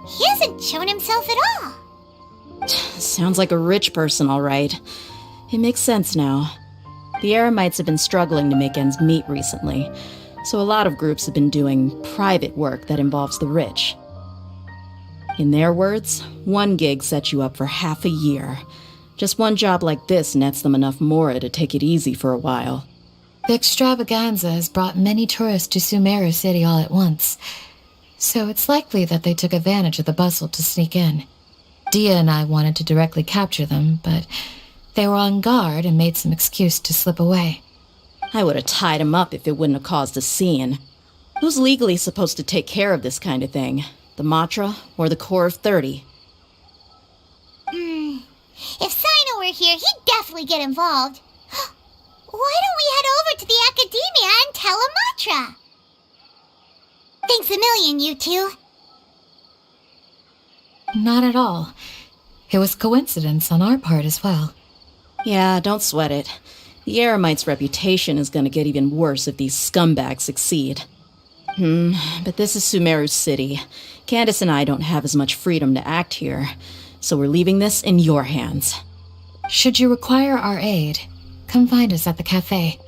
he hasn't shown himself at all. Sounds like a rich person, all right. It makes sense now. The Eremites have been struggling to make ends meet recently, so a lot of groups have been doing private work that involves the rich. In their words, one gig sets you up for half a year. Just one job like this nets them enough mora to take it easy for a while. The extravaganza has brought many tourists to Sumeru City all at once, so it's likely that they took advantage of the bustle to sneak in. Dia and I wanted to directly capture them, but they were on guard and made some excuse to slip away. I would have tied him up if it wouldn't have caused a scene. Who's legally supposed to take care of this kind of thing? The Matra or the Corps of 30? If Sino were here, he'd definitely get involved. Why don't we head over to the Academia and tell Amatra? Thanks a million, you two. Not at all. It was coincidence on our part as well. Yeah, don't sweat it. The Eremite's reputation is going to get even worse if these scumbags succeed. But this is Sumeru City. Candace and I don't have as much freedom to act here, so we're leaving this in your hands. Should you require our aid, come find us at the cafe.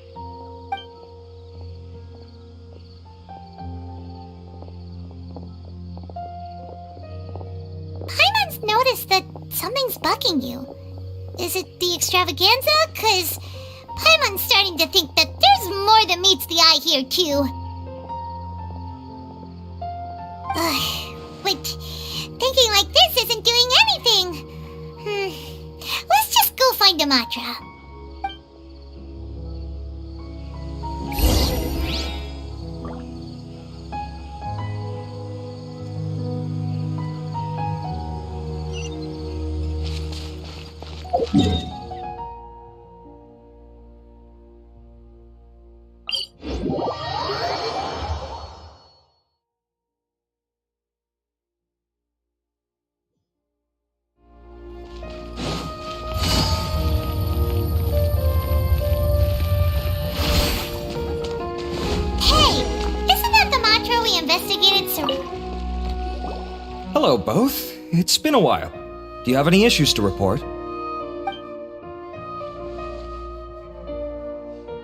Paimon's noticed that something's bugging you. Is it the extravaganza? 'Cause Paimon's starting to think that there's more than meets the eye here, too. But thinking like this isn't doing anything. Let's just go find Amatra. Hello, both. It's been a while. Do you have any issues to report?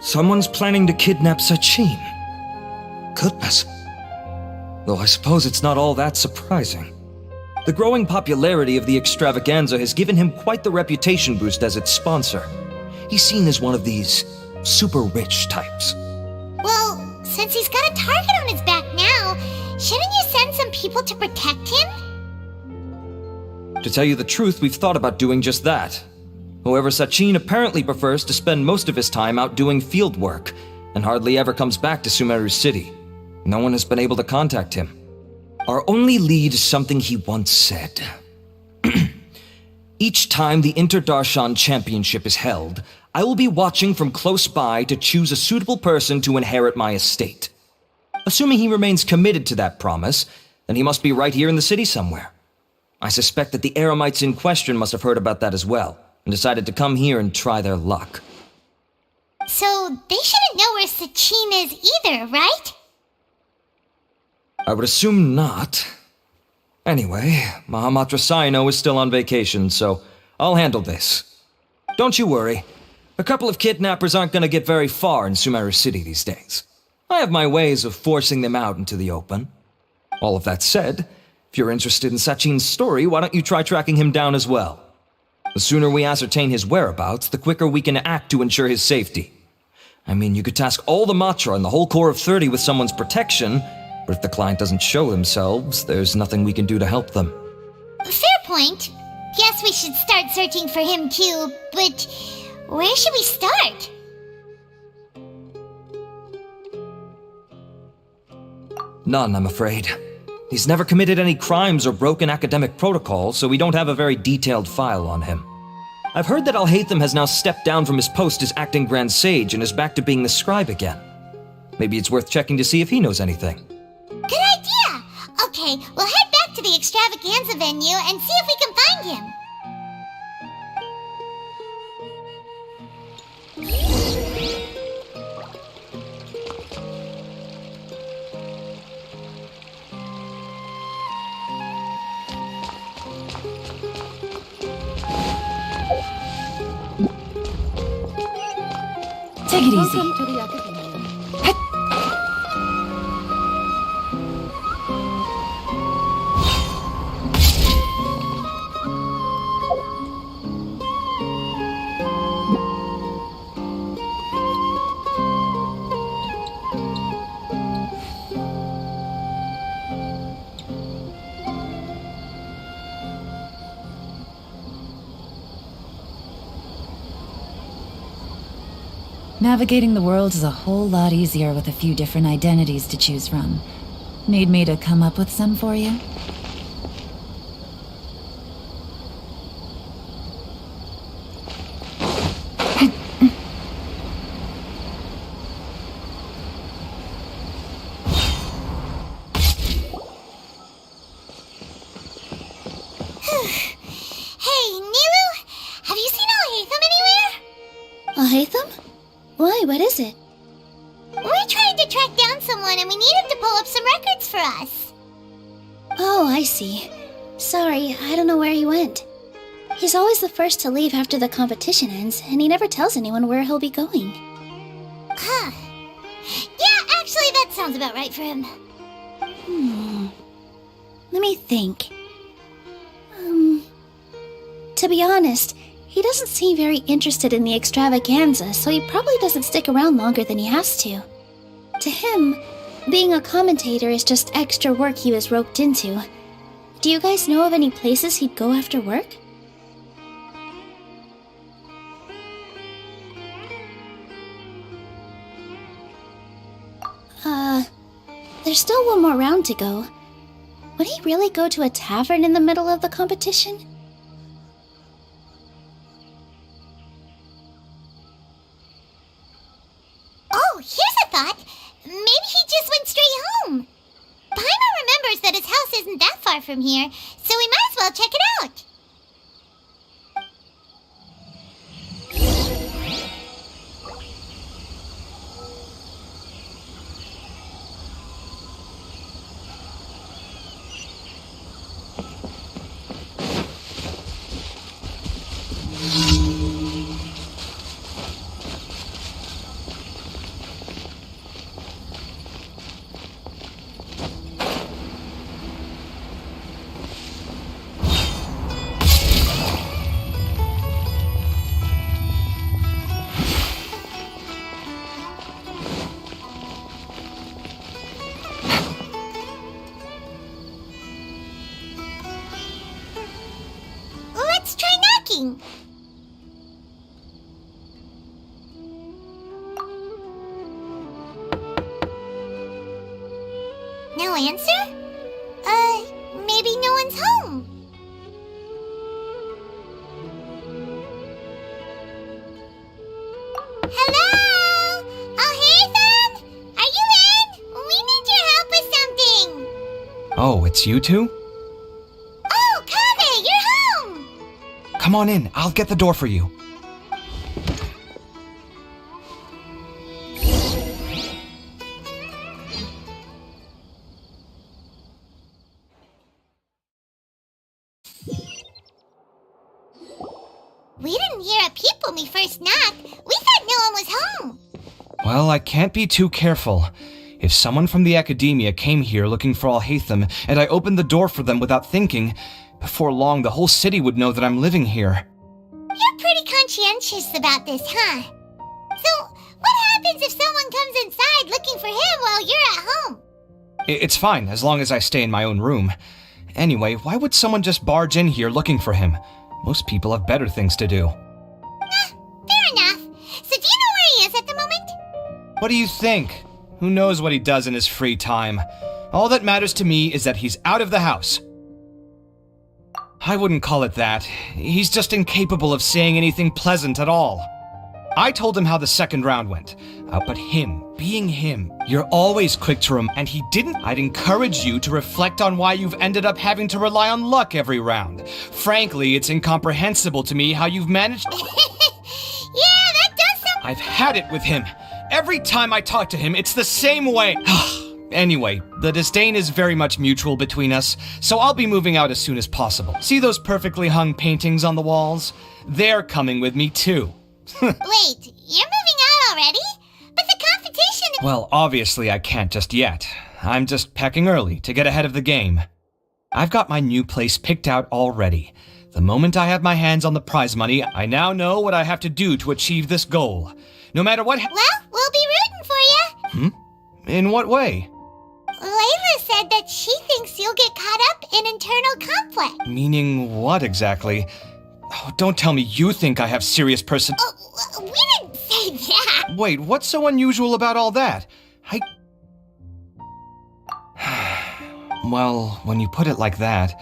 Someone's planning to kidnap Sachin. Goodness. Though I suppose it's not all that surprising. The growing popularity of the extravaganza has given him quite the reputation boost as its sponsor. He's seen as one of these super rich types. Well, since he's got a target on his back now, shouldn't you send some people to protect him? To tell you the truth, we've thought about doing just that. However, Sachin apparently prefers to spend most of his time out doing field work, and hardly ever comes back to Sumeru City. No one has been able to contact him. Our only lead is something he once said. Each time the Inter-Darshan Championship is held, I will be watching from close by to choose a suitable person to inherit my estate. Assuming he remains committed to that promise, then he must be right here in the city somewhere. I suspect that the Eremites in question must have heard about that as well, and decided to come here and try their luck. So they shouldn't know where Sachin is either, right? I would assume not. Anyway, Mahamatra Saino is still on vacation, so I'll handle this. Don't you worry. A couple of kidnappers aren't going to get very far in Sumeru City these days. I have my ways of forcing them out into the open. All of that said, if you're interested in Sachin's story, why don't you try tracking him down as well? The sooner we ascertain his whereabouts, the quicker we can act to ensure his safety. I mean, you could task all the Matra and the whole Corps of 30 with someone's protection, but if the client doesn't show themselves, there's nothing we can do to help them. Fair point. Guess we should start searching for him too, but where should we start? None, I'm afraid. He's never committed any crimes or broken academic protocol, so we don't have a very detailed file on him. I've heard that Alhaitham has now stepped down from his post as acting Grand Sage and is back to being the scribe again. Maybe it's worth checking to see if he knows anything. Good idea! Okay, we'll head back to the extravaganza venue and see if we can find him. Take it easy. Navigating the world is a whole lot easier with a few different identities to choose from. Need me to come up with some for you? Hey, Nilu, have you seen Alhaitham anywhere? Alhaitham? Why, what is it? We're trying to track down someone and we need him to pull up some records for us. Oh, I see. Sorry, I don't know where he went. He's always the first to leave after the competition ends, and he never tells anyone where he'll be going. Huh. Yeah, actually, that sounds about right for him. Let me think. To be honest, he doesn't seem very interested in the extravaganza, so he probably doesn't stick around longer than he has to. To him, being a commentator is just extra work he was roped into. Do you guys know of any places he'd go after work? There's still one more round to go. Would he really go to a tavern in the middle of the competition? Oh, here's a thought. Maybe he just went straight home. Paimon remembers that his house isn't that far from here, so we might as well check it out. looking. No answer? Maybe no one's home. Hello? Oh, hey, Ethan? Are you in? We need your help with something. Oh, it's you two? Oh, Kage, you're home. Come on in, I'll get the door for you. We didn't hear a peep when we first knocked. We thought no one was home. Well, I can't be too careful. If someone from the academia came here looking for Alhaitham, and I opened the door for them without thinking, before long the whole city would know that I'm living here. You're pretty conscientious about this, huh? So, what happens if someone comes inside looking for him while you're at home? It's fine, as long as I stay in my own room. Anyway, why would someone just barge in here looking for him? Most people have better things to do. Fair enough. So do you know where he is at the moment? What do you think? Who knows what he does in his free time? All that matters to me is that he's out of the house. I wouldn't call it that. He's just incapable of saying anything pleasant at all. I told him how the second round went. But him, being him, you're always quick to and he didn't. I'd encourage you to reflect on why you've ended up having to rely on luck every round. Frankly, it's incomprehensible to me how you've managed. Yeah, that does sound. I've had it with him. Every time I talk to him, it's the same way. Anyway, the disdain is very much mutual between us, so I'll be moving out as soon as possible. See those perfectly hung paintings on the walls? They're coming with me too. Wait, you're moving out already? But the competition... Well, obviously I can't just yet. I'm just packing early to get ahead of the game. I've got my new place picked out already. The moment I have my hands on the prize money, I now know what I have to do to achieve this goal. No matter what Well, we'll be rooting for you. In what way? Layla said that she thinks you'll get caught up in internal conflict. Meaning what exactly? Oh, don't tell me you think I have serious Oh, we didn't say that. Wait, what's so unusual about all that? Well, when you put it like that,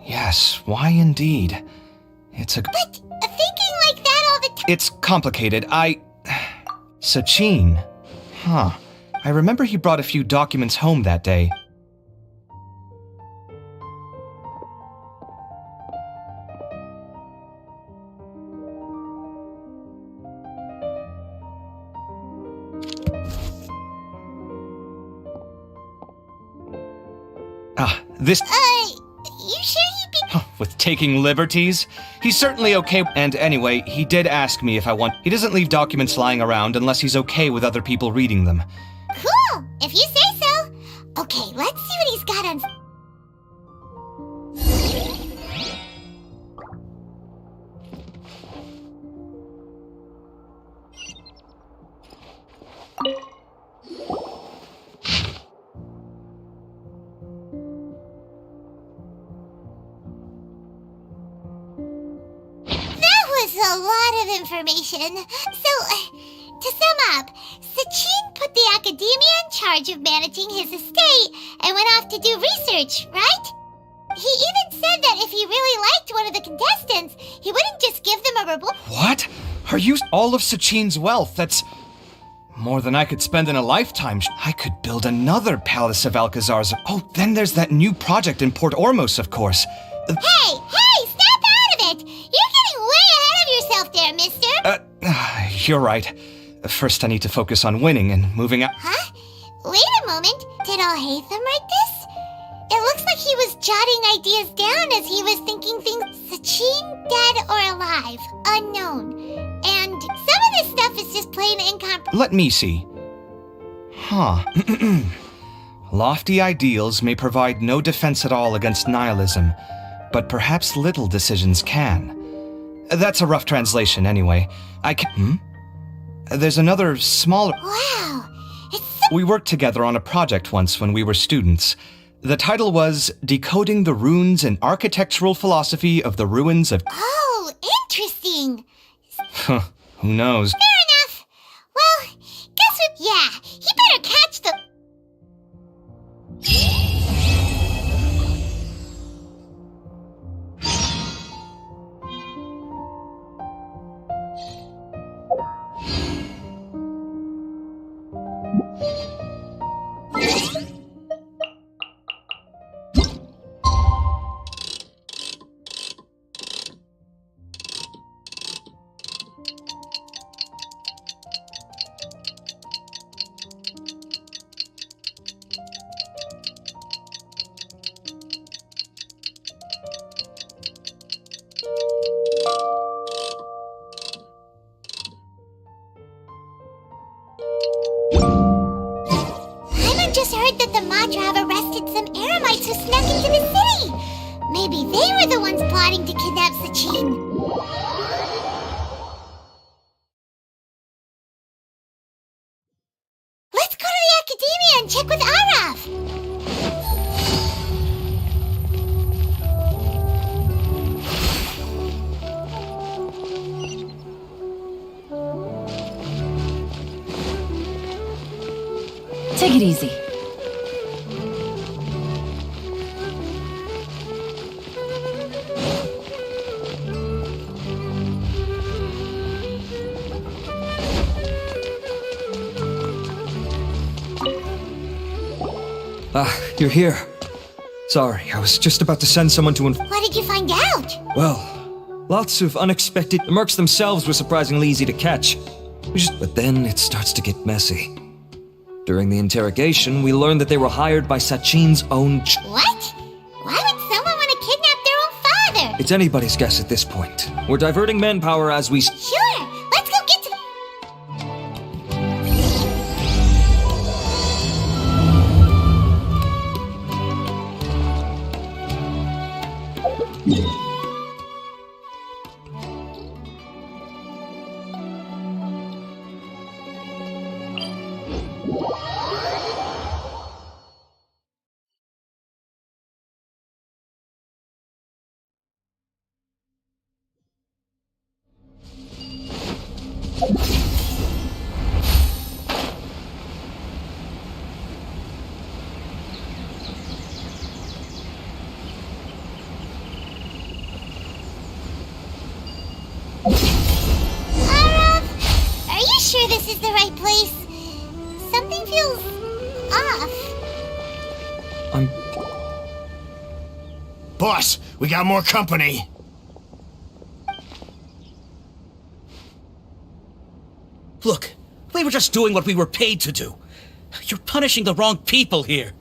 yes, why indeed? But thinking like that all the time... It's complicated. Sachin. Huh. I remember he brought a few documents home that day. This... You sure he'd be... With taking liberties? He's certainly okay, and anyway, he did ask me if I want... He doesn't leave documents lying around unless he's okay with other people reading them. Cool, if you say so. Okay, let's see what he's got on... A lot of information. So, to sum up, Sachin put the academia in charge of managing his estate and went off to do research, right? He even said that if he really liked one of the contestants, he wouldn't just give them a reward. What? Are you... All of Sachin's wealth, that's... more than I could spend in a lifetime. I could build another Palace of Alcazar's. Oh, then there's that new project in Port Ormos, of course. Hey, snap out of it! You're getting way ahead of yourself there, mister! You're right. First I need to focus on winning and moving out. Huh? Wait a moment. Did Alhaitham write this? It looks like he was jotting ideas down as he was thinking things. Sachin, dead or alive, unknown. And some of this stuff is just plain incomprehensible. Let me see. Huh. Lofty ideals may provide no defense at all against nihilism, but perhaps little decisions can. That's a rough translation, anyway. There's another smaller... Wow! We worked together on a project once when we were students. The title was Decoding the Runes and Architectural Philosophy of the Ruins of... Oh, Oh, interesting. Huh, who knows? Fair enough. Well, guess what? Yeah, he better catch the... Paimon just heard that the Madra have arrested some Eremites who snuck into the city. Maybe they were the ones plotting to kidnap Sachin. Let's go to the Academia and check with Arav. Take it easy. Ah, you're here. Sorry, I was just about to send someone to What did you find out? Well, lots of unexpected... The mercs themselves were surprisingly easy to catch. But then it starts to get messy. During the interrogation, we learned that they were hired by Sachin's own... What? Why would someone want to kidnap their own father? It's anybody's guess at this point. We're diverting manpower as we... Sure, let's go get to... Are you sure this is the right place? Something feels off. Boss, we got more company. Look, we were just doing what we were paid to do. You're punishing the wrong people here.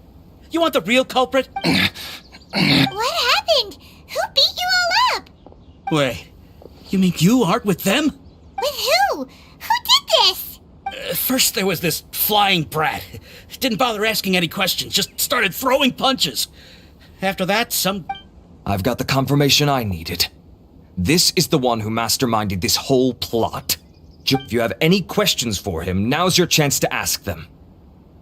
You want the real culprit? What happened? Who beat you all up? Wait, you mean you aren't with them? With who? Who did this? First there was this flying brat. Didn't bother asking any questions, just started throwing punches. After that, I've got the confirmation I needed. This is the one who masterminded this whole plot. If you have any questions for him, now's your chance to ask them.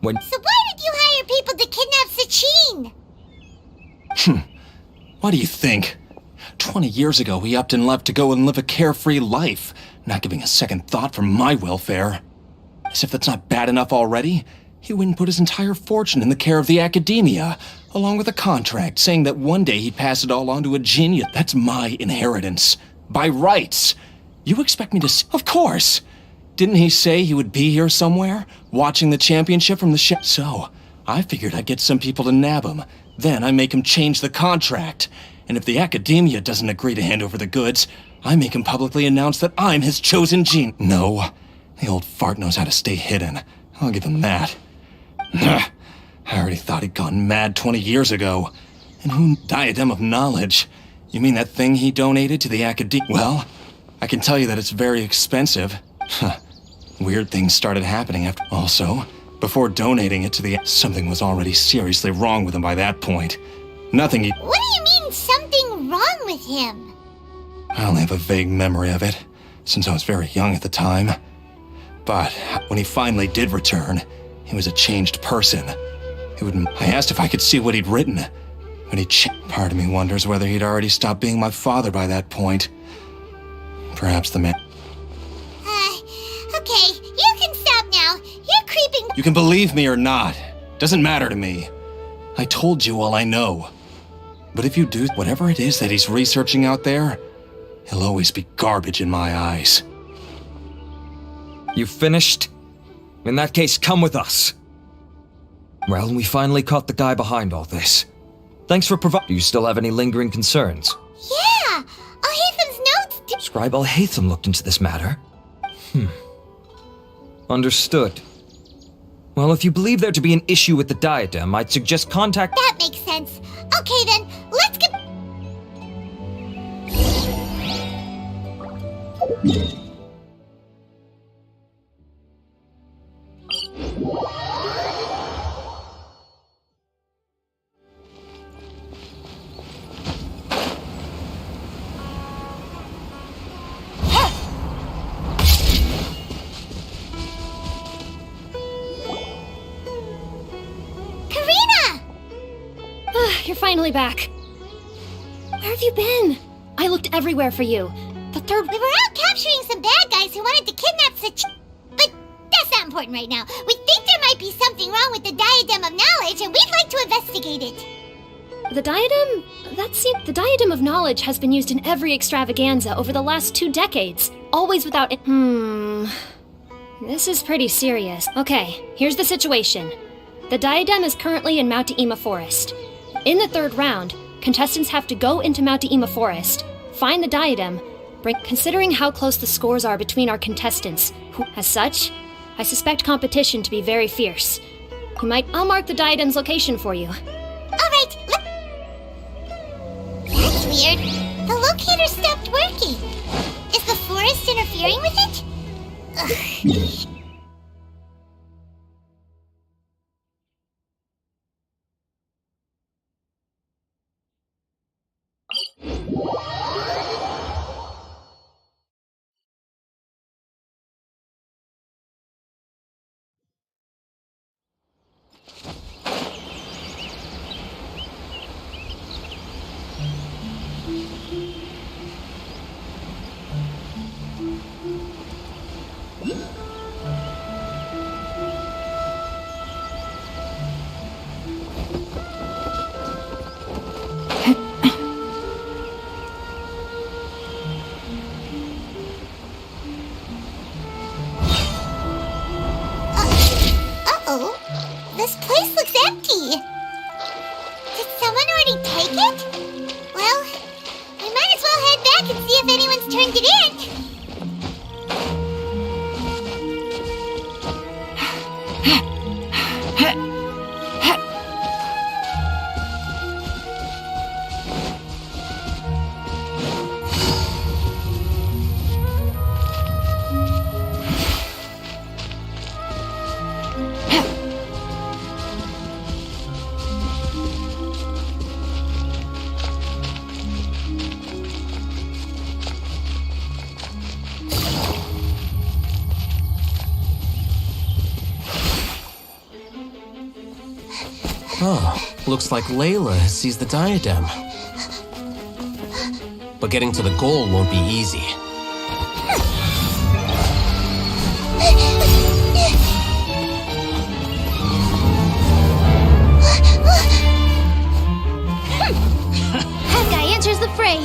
So why did you hire people to kidnap Sachin? What do you think? 20 years ago, he upped and left to go and live a carefree life, not giving a second thought for my welfare. As if that's not bad enough already, he went and put his entire fortune in the care of the Academia, along with a contract saying that one day he'd pass it all on to a genius. That's my inheritance. By rights. You expect me to... Of course! Didn't he say he would be here somewhere, watching the championship from the ship? So, I figured I'd get some people to nab him. Then I make him change the contract. And if the Academia doesn't agree to hand over the goods, I make him publicly announce that I'm his chosen gene. No, the old fart knows how to stay hidden. I'll give him that. I already thought he'd gone mad 20 years ago. And who... Diadem of Knowledge? You mean that thing he donated to the Academia? Well, I can tell you that it's very expensive. Weird things started happening after... Also, before donating it to the... Something was already seriously wrong with him by that point. Nothing he... What do you mean, something wrong with him? I only have a vague memory of it, since I was very young at the time. But when he finally did return, he was a changed person. I asked if I could see what he'd written, but part of me wonders whether he'd already stopped being my father by that point. Perhaps the man... Okay, you can stop now. You're creeping... You can believe me or not. Doesn't matter to me. I told you all I know. But if you do whatever it is that he's researching out there, he'll always be garbage in my eyes. You finished? In that case, come with us. Well, we finally caught the guy behind all this. Thanks for providing. Do you still have any lingering concerns? Yeah! Al-Haytham's notes... Scribe Al-Haytham looked into this matter. Understood. Well, if you believe there to be an issue with the diadem, I'd suggest contact... That makes sense. Okay then, let's get... You're finally back. Where have you been? I looked everywhere for you. The third... We were out capturing some bad guys who wanted to kidnap such... But that's not important right now. We think there might be something wrong with the Diadem of Knowledge, and we'd like to investigate it. The diadem? The diadem of knowledge has been used in every extravaganza over the last 2 decades. Always without it. This is pretty serious. Okay, here's the situation. The diadem is currently in Mount Deima Forest. In the 3rd round, contestants have to go into Mount Deima Forest, find the diadem, considering how close the scores are between our contestants, as such, I suspect competition to be very fierce. I'll mark the diadem's location for you. Alright, That's weird. The locator stopped working. Is the forest interfering with it? Ugh. This place looks empty. Did someone already take it? Well, we might as well head back and see if anyone's turned it in. Oh, looks like Layla sees the diadem. But getting to the goal won't be easy. That guy enters the fray.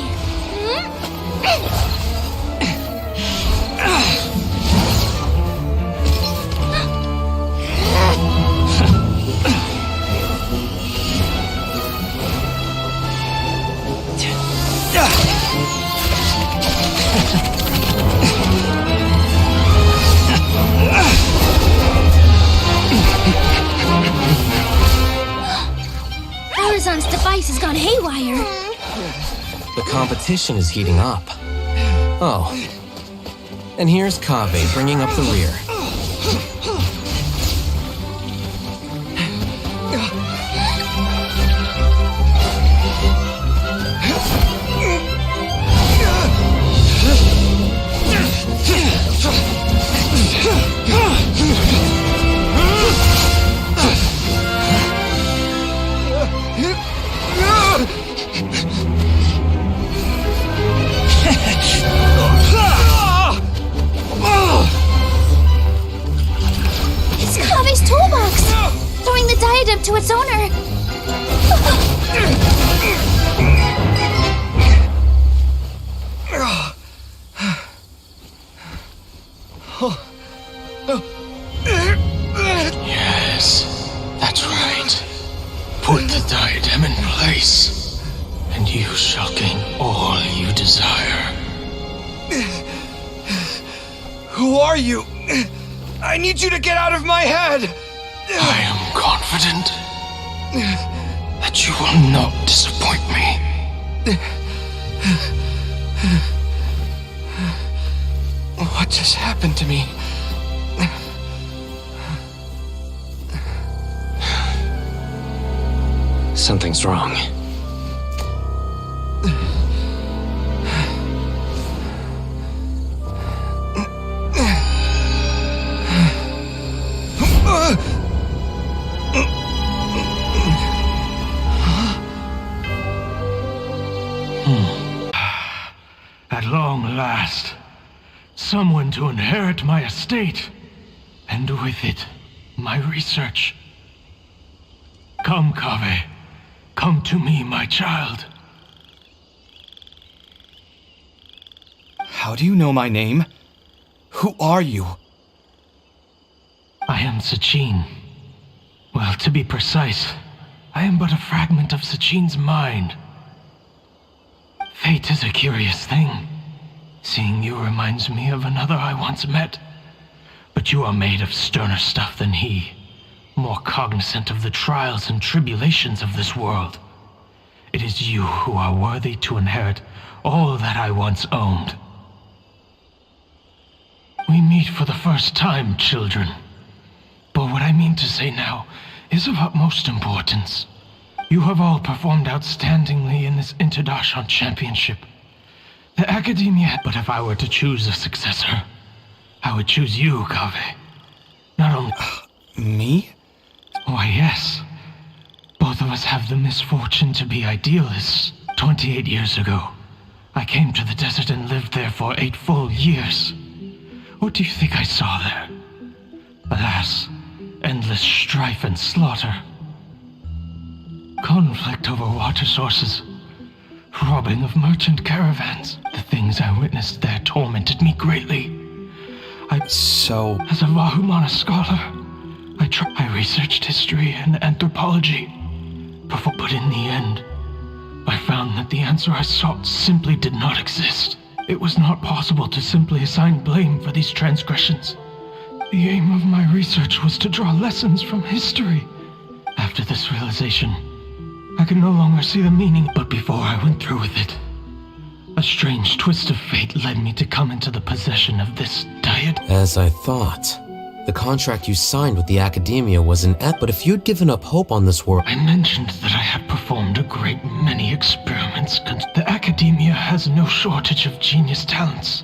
Arizon's device has gone haywire. The competition is heating up. Oh. And here's Kaveh bringing up the rear. place, and you shall gain all you desire. Who are you? I need you to get out of my head! I am confident that you will not disappoint me. What just happened to me? Something's wrong. At long last, someone to inherit my estate, and with it, my research. Come, Kaveh. Come to me, my child. How do you know my name? Who are you? I am Sachin. Well, to be precise, I am but a fragment of Sachin's mind. Fate is a curious thing. Seeing you reminds me of another I once met. But you are made of sterner stuff than he, more cognizant of the trials and tribulations of this world. It is you who are worthy to inherit all that I once owned. We meet for the first time, children. But what I mean to say now is of utmost importance. You have all performed outstandingly in this Interdashon Championship. The Academia, but if I were to choose a successor, I would choose you, Kaveh. Not only... Me? Why, yes. Both of us have the misfortune to be idealists. 28 years ago, I came to the desert and lived there for 8 full years. What do you think I saw there? Alas, endless strife and slaughter. Conflict over water sources. Robbing of merchant caravans. The things I witnessed there tormented me greatly. As a Vahumana scholar, I researched history and anthropology. But in the end, I found that the answer I sought simply did not exist. It was not possible to simply assign blame for these transgressions. The aim of my research was to draw lessons from history. After this realization, I could no longer see the meaning, but before I went through with it, a strange twist of fate led me to come into the possession of this diet. As I thought. The contract you signed with the Academia was an but if you'd given up hope on this world... I mentioned that I had performed a great many experiments. The Academia has no shortage of genius talents,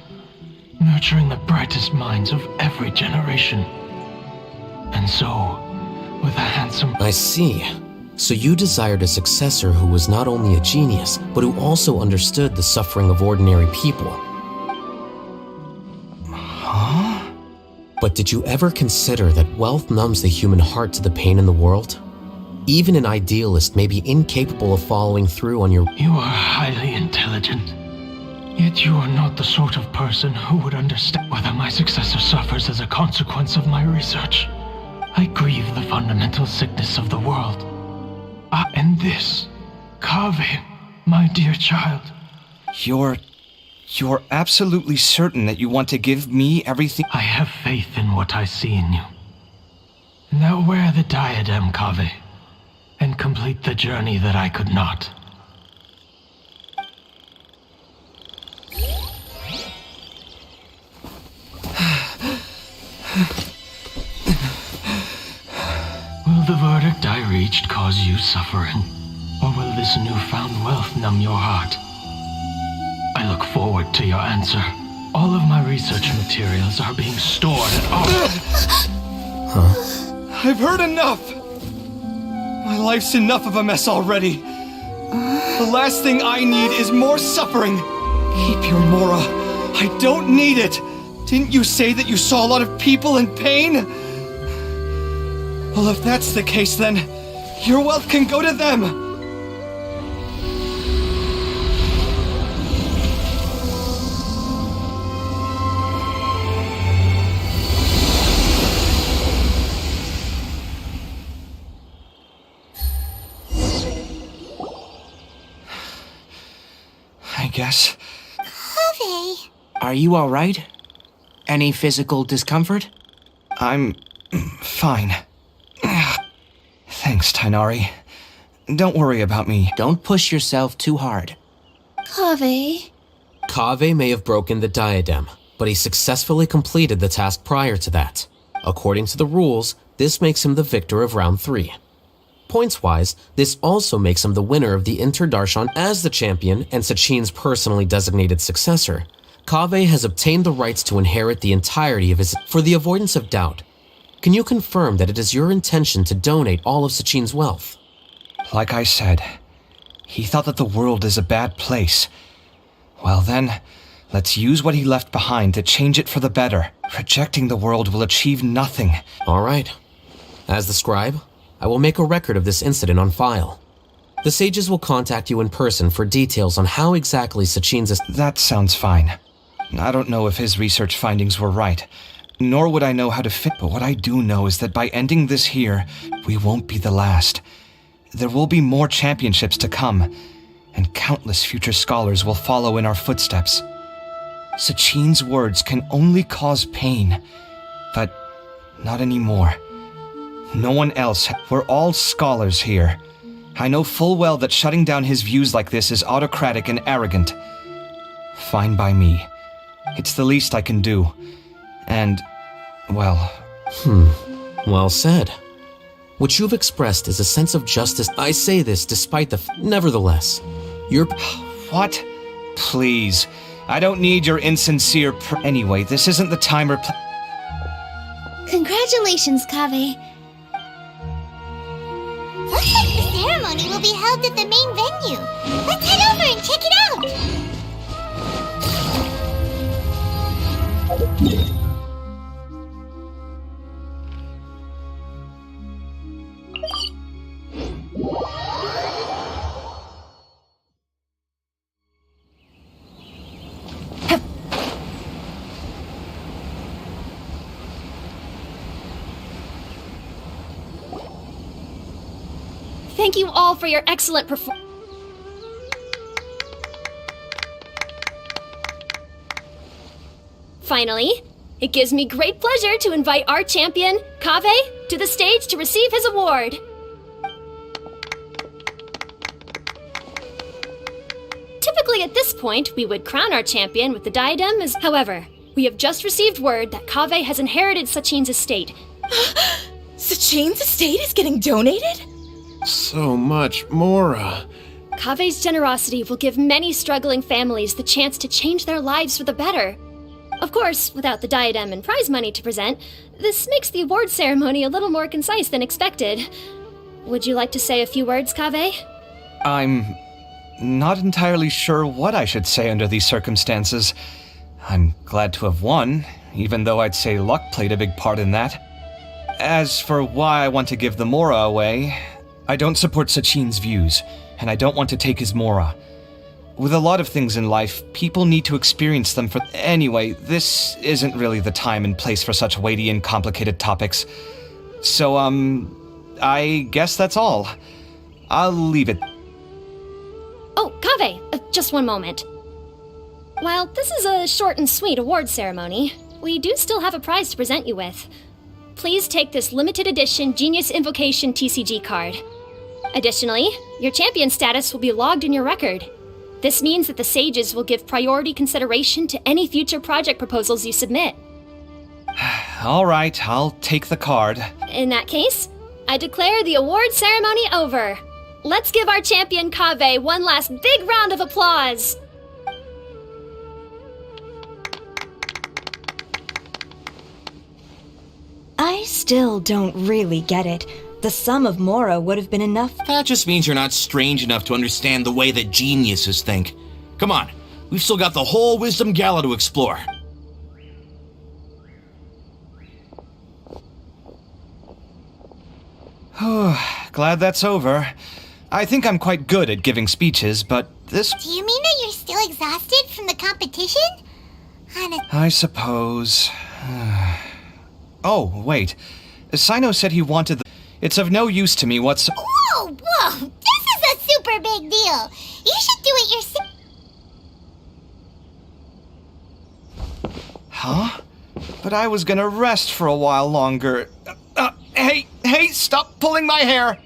nurturing the brightest minds of every generation. And so, with a handsome... I see. So you desired a successor who was not only a genius, but who also understood the suffering of ordinary people. Huh? But did you ever consider that wealth numbs the human heart to the pain in the world? Even an idealist may be incapable of following through on your... You are highly intelligent. Yet you are not the sort of person who would understand whether my successor suffers as a consequence of my research. I grieve the fundamental sickness of the world. And this, Kaveh, my dear child. You're absolutely certain that you want to give me everything? I have faith in what I see in you. Now wear the diadem, Kaveh, and complete the journey that I could not. Will the verdict I reached cause you suffering? Or will this newfound wealth numb your heart? I look forward to your answer. All of my research materials are being stored at I've heard enough! My life's enough of a mess already. The last thing I need is more suffering. Keep your Mora. I don't need it. Didn't you say that you saw a lot of people in pain? Well, if that's the case, then your wealth can go to them. I guess. Kaveh. Are you alright? Any physical discomfort? I'm fine. Thanks, Tainari. Don't worry about me. Don't push yourself too hard. Kaveh. Kaveh may have broken the diadem, but he successfully completed the task prior to that. According to the rules, this makes him the victor of round 3. Points-wise, this also makes him the winner of the Interdarshan as the champion and Sachin's personally designated successor. Kaveh has obtained the rights to inherit the entirety of his... For the avoidance of doubt, can you confirm that it is your intention to donate all of Sachin's wealth? Like I said, he thought that the world is a bad place. Well then, let's use what he left behind to change it for the better. Rejecting the world will achieve nothing. All right. As the scribe, I will make a record of this incident on file. The sages will contact you in person for details on how exactly Sachin's... That sounds fine. I don't know if his research findings were right, nor would I know how to fit, but what I do know is that by ending this here, we won't be the last. There will be more championships to come, and countless future scholars will follow in our footsteps. Sachin's words can only cause pain, but not anymore. No one else. We're all scholars here. I know full well that shutting down his views like this is autocratic and arrogant. Fine by me. It's the least I can do. And, well... Well said. What you've expressed is a sense of justice. I say this despite the... Nevertheless, you're... What? Please. I don't need your insincere Anyway, this isn't the time or Congratulations, Kaveh. Looks like the ceremony will be held at the main venue. Let's head over and check it out. Thank you all for your excellent performance. Finally, it gives me great pleasure to invite our champion, Kaveh, to the stage to receive his award. Typically at this point, we would crown our champion with the diadem as... However, we have just received word that Kaveh has inherited Sachin's estate. Sachin's estate is getting donated? So much, Mora. Kaveh's generosity will give many struggling families the chance to change their lives for the better. Of course, without the diadem and prize money to present, this makes the award ceremony a little more concise than expected. Would you like to say a few words, Kaveh? I'm not entirely sure what I should say under these circumstances. I'm glad to have won, even though I'd say luck played a big part in that. As for why I want to give the Mora away, I don't support Sachin's views, and I don't want to take his Mora. With a lot of things in life, people need to experience them for... Anyway, this isn't really the time and place for such weighty and complicated topics. So, I guess that's all. I'll leave it. Oh, Kaveh, just one moment. While this is a short and sweet award ceremony, we do still have a prize to present you with. Please take this limited edition Genius Invocation TCG card. Additionally, your champion status will be logged in your record. This means that the sages will give priority consideration to any future project proposals you submit. All right, I'll take the card. In that case, I declare the award ceremony over. Let's give our champion Kaveh one last big round of applause. I still don't really get it. The sum of Mora would have been enough. That just means you're not strange enough to understand the way that geniuses think. Come on, we've still got the whole Wisdom Gala to explore. Glad that's over. I think I'm quite good at giving speeches, but this... Do you mean that you're still exhausted from the competition? I suppose... Oh, wait. Sino said he wanted the... It's of no use to me what's... Whoa! This is a super big deal! You should do it yourself. Huh? But I was gonna rest for a while longer. Hey, stop pulling my hair!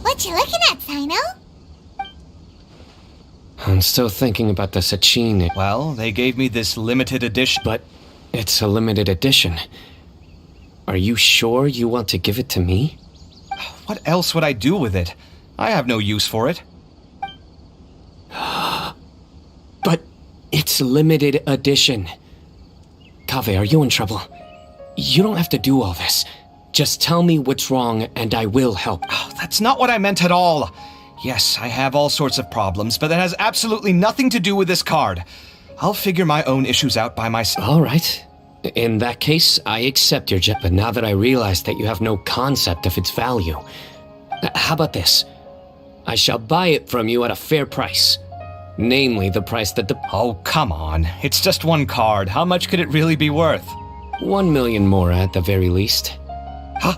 What you looking at, Sino? I'm still thinking about the Sachin. Well, they gave me this limited edition. But it's a limited edition. Are you sure you want to give it to me? What else would I do with it? I have no use for it. But it's limited edition. Kaveh, are you in trouble? You don't have to do all this. Just tell me what's wrong and I will help. Oh, that's not what I meant at all. Yes, I have all sorts of problems, but that has absolutely nothing to do with this card. I'll figure my own issues out by myself. All right. In that case, I accept your but now that I realize that you have no concept of its value. How about this? I shall buy it from you at a fair price. Namely, the price that the... Oh, come on. It's just one card. How much could it really be worth? 1 million more at the very least. Huh?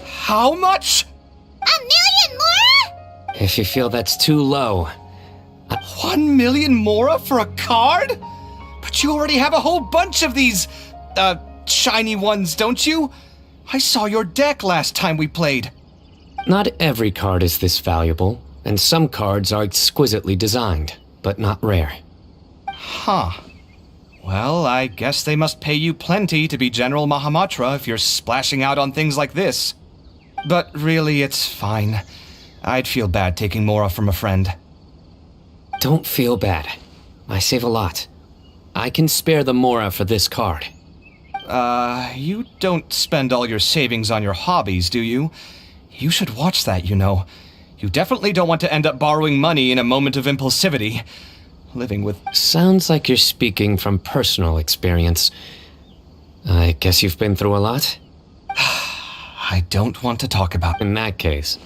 How much? 1 million more? If you feel that's too low... 1 million more for a card? But you already have a whole bunch of these, shiny ones, don't you? I saw your deck last time we played. Not every card is this valuable, and some cards are exquisitely designed, but not rare. Huh. Well, I guess they must pay you plenty to be General Mahamatra if you're splashing out on things like this. But really, it's fine. I'd feel bad taking Mora from a friend. Don't feel bad. I save a lot. I can spare the Mora for this card. You don't spend all your savings on your hobbies, do you? You should watch that, you know. You definitely don't want to end up borrowing money in a moment of impulsivity. Living with... Sounds like you're speaking from personal experience. I guess you've been through a lot? I don't want to talk about... In that case,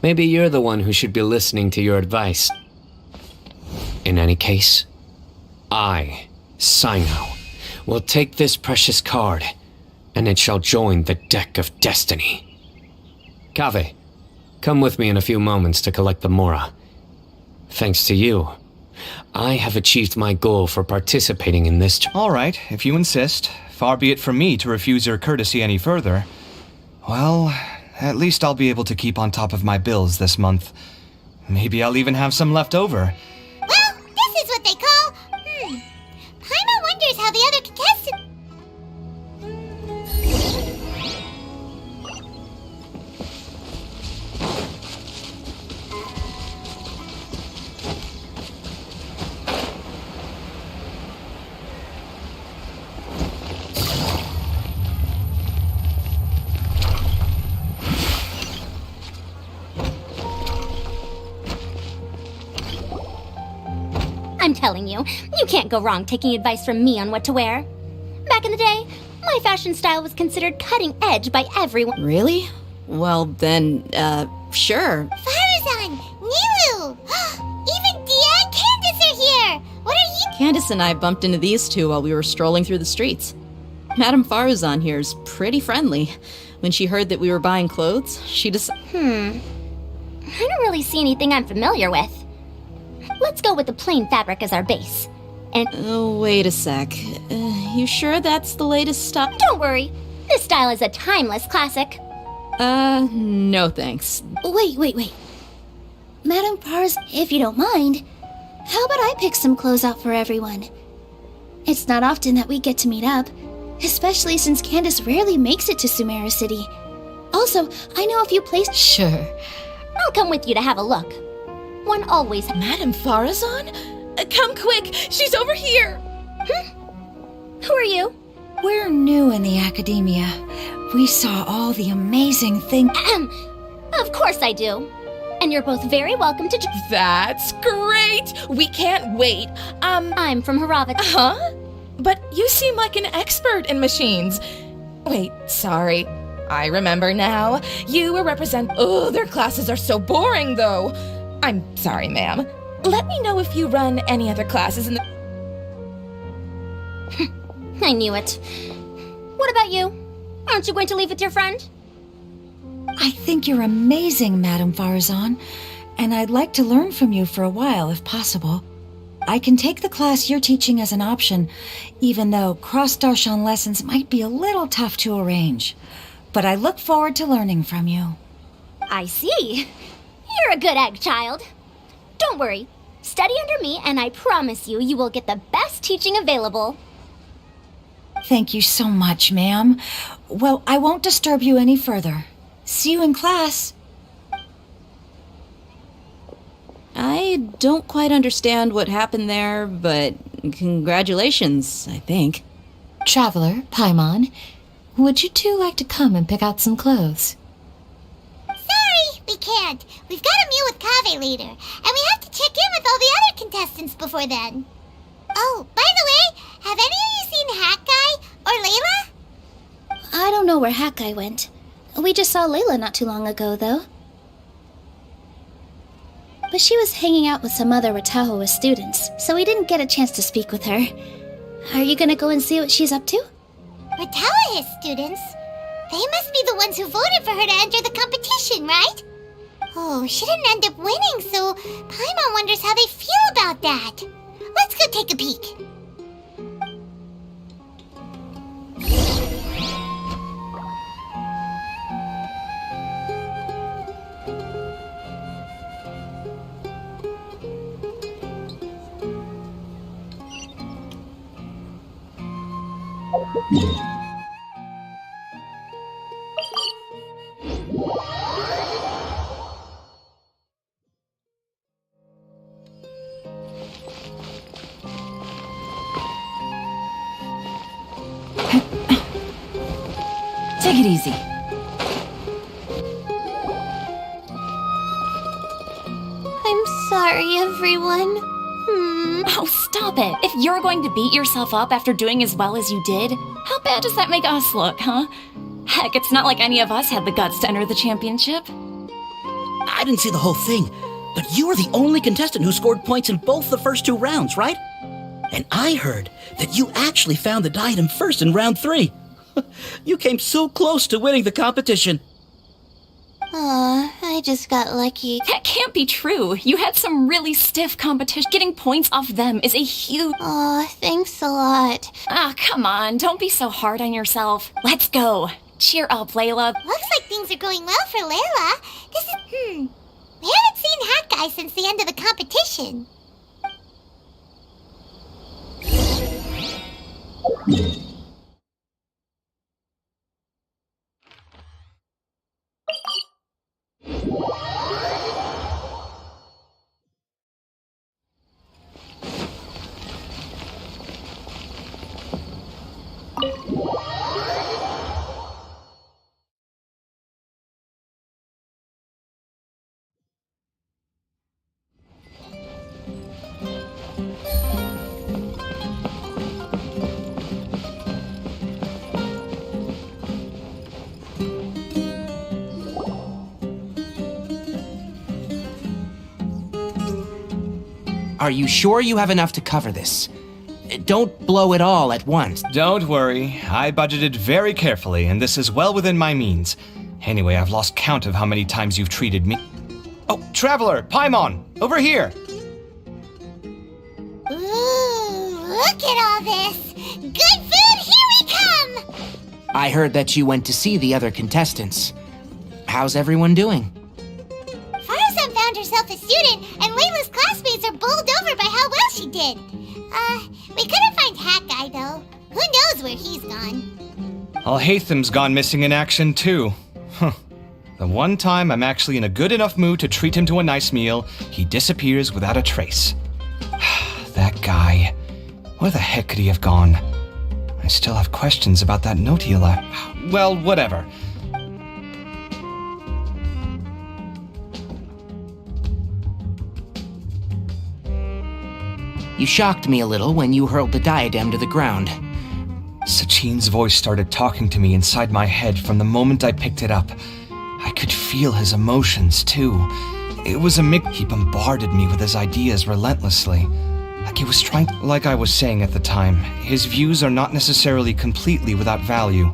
maybe you're the one who should be listening to your advice. In any case, I, Sino, will take this precious card, and it shall join the deck of destiny. Kaveh, come with me in a few moments to collect the Mora. Thanks to you, I have achieved my goal for participating in this... All right, if you insist. Far be it from me to refuse your courtesy any further. Well, at least I'll be able to keep on top of my bills this month. Maybe I'll even have some left over. Well, this is what they call... Paimon wonders how the other contestants... I'm telling you, you can't go wrong taking advice from me on what to wear. Back in the day, my fashion style was considered cutting edge by everyone. Really? Well, then, sure. Farazan! Nilu! Even Dia and Candace are here! What are you... Candace and I bumped into these two while we were strolling through the streets. Madame Farazan here's pretty friendly. When she heard that we were buying clothes, she decided... I don't really see anything I'm familiar with. Let's go with the plain fabric as our base. And... Oh, wait a sec. You sure that's the latest stuff? Don't worry. This style is a timeless classic. No thanks. Wait. Madame Pars, if you don't mind, how about I pick some clothes out for everyone? It's not often that we get to meet up, especially since Candace rarely makes it to Sumeru City. Also, I know a few places... Sure. I'll come with you to have a look. One always... Madame Farazan? Come quick! She's over here! Who are you? We're new in the academia. We saw all the amazing things... Of course I do. And you're both very welcome to... That's great! We can't wait. I'm from Haravik. Huh? But you seem like an expert in machines. Wait, sorry. I remember now. You were their classes are so boring, though. I'm sorry, ma'am. Let me know if you run any other classes in the... I knew it. What about you? Aren't you going to leave with your friend? I think you're amazing, Madame Farazan, and I'd like to learn from you for a while if possible. I can take the class you're teaching as an option, even though cross-darshan lessons might be a little tough to arrange. But I look forward to learning from you. I see. You're a good egg, child. Don't worry. Study under me, and I promise you, you will get the best teaching available. Thank you so much, ma'am. Well, I won't disturb you any further. See you in class. I don't quite understand what happened there, but congratulations, I think. Traveler, Paimon, would you two like to come and pick out some clothes? Sorry, we can't. We've got a meal with Kaveh later, and we have to check in with all the other contestants before then. Oh, by the way, have any of you seen Hat Guy or Layla? I don't know where Hat Guy went. We just saw Layla not too long ago, though. But she was hanging out with some other Ratahoa students, so we didn't get a chance to speak with her. Are you gonna go and see what she's up to? Ratahoa students? They must be the ones who voted for her to enter the competition, right? Oh, she didn't end up winning, so Paimon wonders how they feel about that. Let's go take a peek. Take it easy. I'm sorry, everyone. Oh, stop it. If you're going to beat yourself up after doing as well as you did, how bad does that make us look, huh? Heck, it's not like any of us had the guts to enter the championship. I didn't see the whole thing, but you were the only contestant who scored points in both the first 2 rounds, right? And I heard that you actually found the diadem first in round 3. You came so close to winning the competition. Aw, I just got lucky. That can't be true. You had some really stiff competition. Getting points off them is a huge... Aw, thanks a lot. Ah, come on. Don't be so hard on yourself. Let's go. Cheer up, Layla. Looks like things are going well for Layla. This is, We haven't seen Hat Guy since the end of the competition. Are you sure you have enough to cover this? Don't blow it all at once. Don't worry. I budgeted very carefully, and this is well within my means. Anyway, I've lost count of how many times you've treated me. Oh, Traveler! Paimon! Over here! Ooh, look at all this! Good food, here we come! I heard that you went to see the other contestants. How's everyone doing? Farazan found herself a student, and Layla's classmates are bowled over by how well she did. We couldn't find Hat Guy, though. Who knows where he's gone? Alhaitham's gone missing in action, too. Huh. The one time I'm actually in a good enough mood to treat him to a nice meal, he disappears without a trace. That guy. Where the heck could he have gone? I still have questions about that note he left. Well, whatever. You shocked me a little when you hurled the diadem to the ground. Sachin's voice started talking to me inside my head from the moment I picked it up. I could feel his emotions, too. It was a mix. He bombarded me with his ideas relentlessly. Like he was trying... Like I was saying at the time, his views are not necessarily completely without value.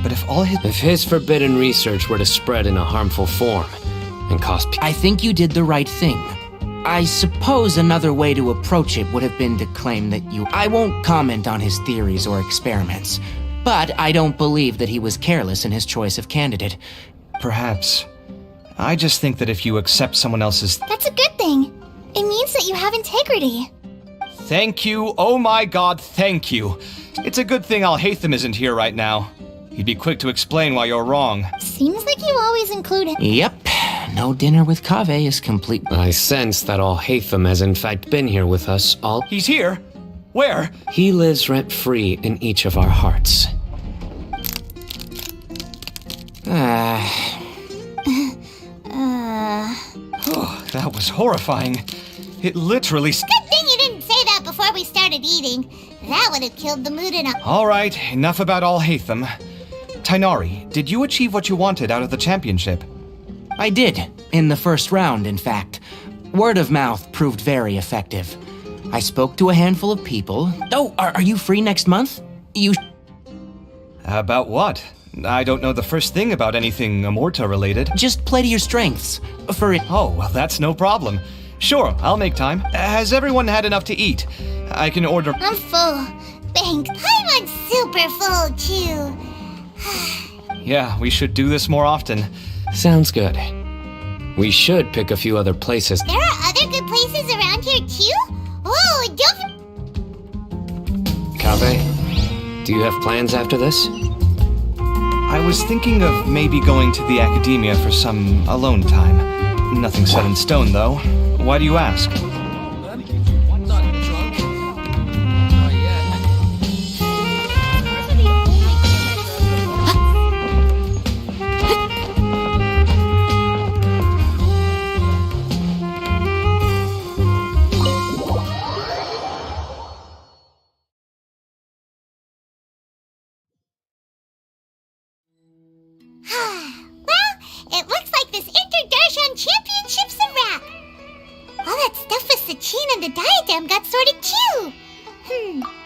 But if his forbidden research were to spread in a harmful form and cause I think you did the right thing. I suppose another way to approach it would have been to claim that I won't comment on his theories or experiments, but I don't believe that he was careless in his choice of candidate. Perhaps. I just think that if you accept someone else's... That's a good thing. It means that you have integrity. Thank you, oh my god, thank you. It's a good thing Al-Haytham isn't here right now. He'd be quick to explain why you're wrong. Seems like you always include it. Yep, no dinner with Kaveh is complete. I sense that Al-Haytham has in fact been here with us all. He's here? Where? He lives rent-free in each of our hearts. Oh, that was horrifying. It literally... Good thing you didn't say that before we started eating. That would have killed the mood in a... All right, enough about Al-Haytham. Tainari, did you achieve what you wanted out of the championship? I did, in the first round, in fact. Word of mouth proved very effective. I spoke to a handful of people. Oh, are you free next month? About what? I don't know the first thing about anything Amorta-related. Just play to your strengths. For it. Oh, well, that's no problem. Sure, I'll make time. Has everyone had enough to eat? I can order... I'm full. Thanks. I'm super full, too. Yeah, we should do this more often. Sounds good. We should pick a few other places. There are other good places around here, too? Oh, don't... Kaveh, do you have plans after this? I was thinking of maybe going to the academia for some alone time. Nothing set in stone, though. Why do you ask? It looks like this Interdarshan Championship's a wrap. All that stuff with Sachin and the diadem got sorted too.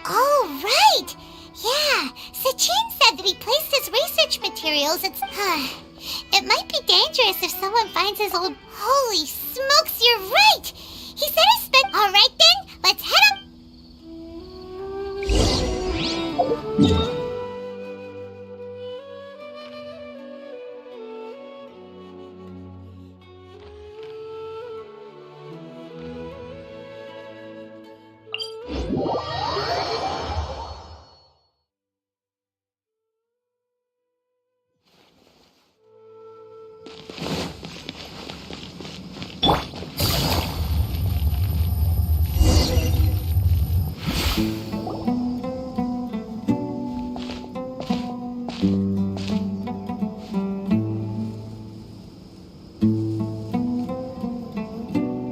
Oh, right. Yeah, Sachin said that he placed his research materials at... It might be dangerous if someone finds his old... Holy smokes, you're right. He said he spent... All right then, let's head up.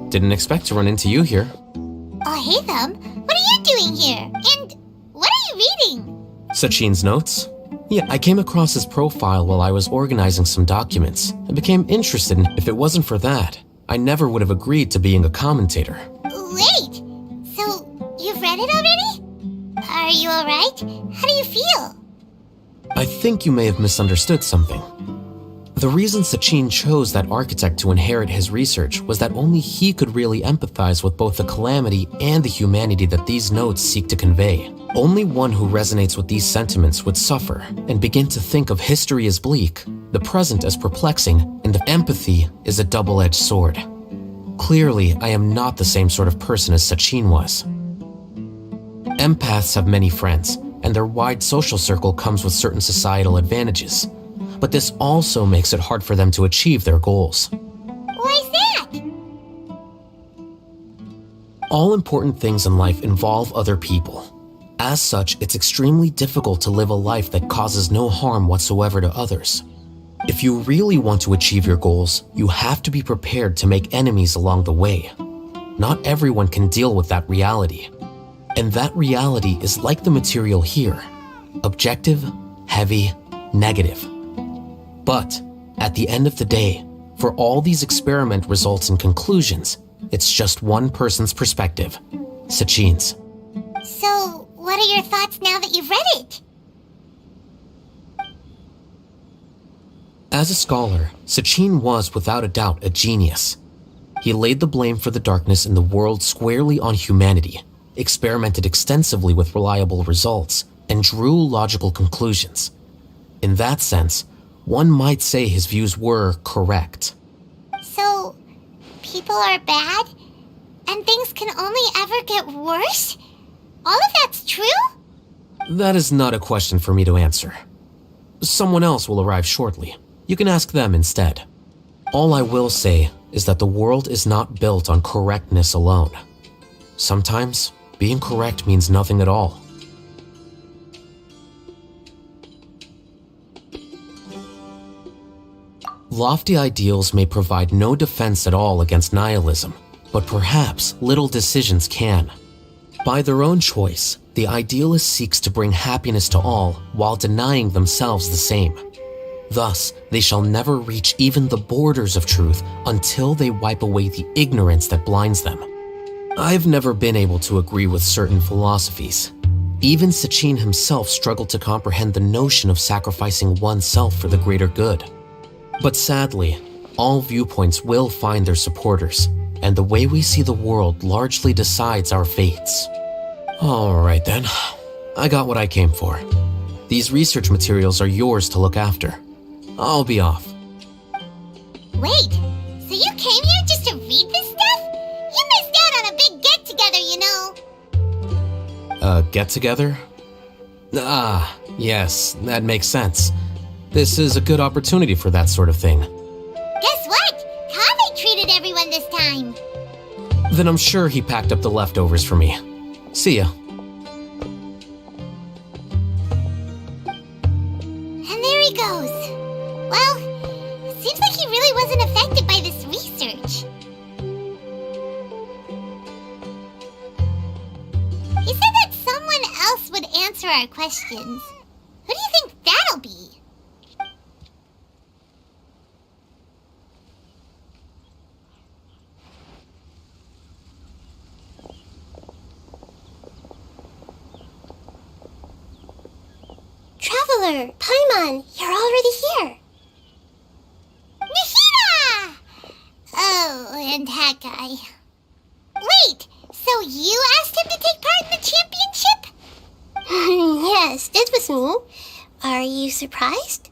Didn't expect to run into you here. Oh, hey, them. What are you doing here? And what are you reading? Sachin's notes? Yeah, I came across his profile while I was organizing some documents. I became interested in if it wasn't for that, I never would have agreed to being a commentator. Wait, so you've read it already? Are you alright? How do you feel? I think you may have misunderstood something. The reason Sachin chose that architect to inherit his research was that only he could really empathize with both the calamity and the humanity that these notes seek to convey. Only one who resonates with these sentiments would suffer and begin to think of history as bleak, the present as perplexing, and the empathy is a double-edged sword. Clearly, I am not the same sort of person as Sachin was. Empaths have many friends, and their wide social circle comes with certain societal advantages. But this also makes it hard for them to achieve their goals. Why's that? All important things in life involve other people. As such, it's extremely difficult to live a life that causes no harm whatsoever to others. If you really want to achieve your goals, you have to be prepared to make enemies along the way. Not everyone can deal with that reality. And that reality is like the material here. Objective, heavy, negative. But, at the end of the day, for all these experiment results and conclusions, it's just one person's perspective, Sachin's. So, what are your thoughts now that you've read it? As a scholar, Sachin was without a doubt a genius. He laid the blame for the darkness in the world squarely on humanity, experimented extensively with reliable results, and drew logical conclusions. In that sense, one might say his views were correct. So, people are bad? And things can only ever get worse? All of that's true? That is not a question for me to answer. Someone else will arrive shortly. You can ask them instead. All I will say is that the world is not built on correctness alone. Sometimes, being correct means nothing at all. Lofty ideals may provide no defense at all against nihilism, but perhaps little decisions can. By their own choice, the idealist seeks to bring happiness to all while denying themselves the same. Thus, they shall never reach even the borders of truth until they wipe away the ignorance that blinds them. I've never been able to agree with certain philosophies. Even Sachin himself struggled to comprehend the notion of sacrificing oneself for the greater good. But sadly, all viewpoints will find their supporters, and the way we see the world largely decides our fates. Alright then, I got what I came for. These research materials are yours to look after. I'll be off. Wait, so you came here just to read this stuff? You missed out on a big get-together, you know. Get-together? Ah, yes, that makes sense. This is a good opportunity for that sort of thing. Guess what? Kaveh treated everyone this time. Then I'm sure he packed up the leftovers for me. See ya. And there he goes. Well, seems like he really wasn't affected by this research. He said that someone else would answer our questions. Who do you think that'll be? Traveler, Paimon, you're already here. Nihira! Oh, and that guy. Wait, so you asked him to take part in the championship? Yes, it was me. Are you surprised?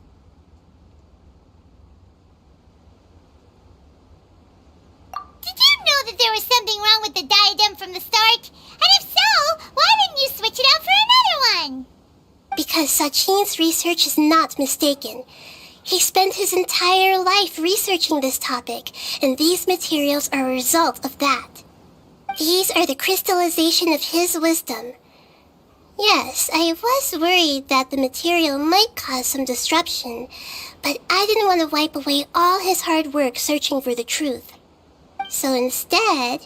Did you know that there was something wrong with the diadem from the start? And if so, why didn't you switch it out for another one? Because Sachin's research is not mistaken. He spent his entire life researching this topic, and these materials are a result of that. These are the crystallization of his wisdom. Yes, I was worried that the material might cause some disruption, but I didn't want to wipe away all his hard work searching for the truth. So instead,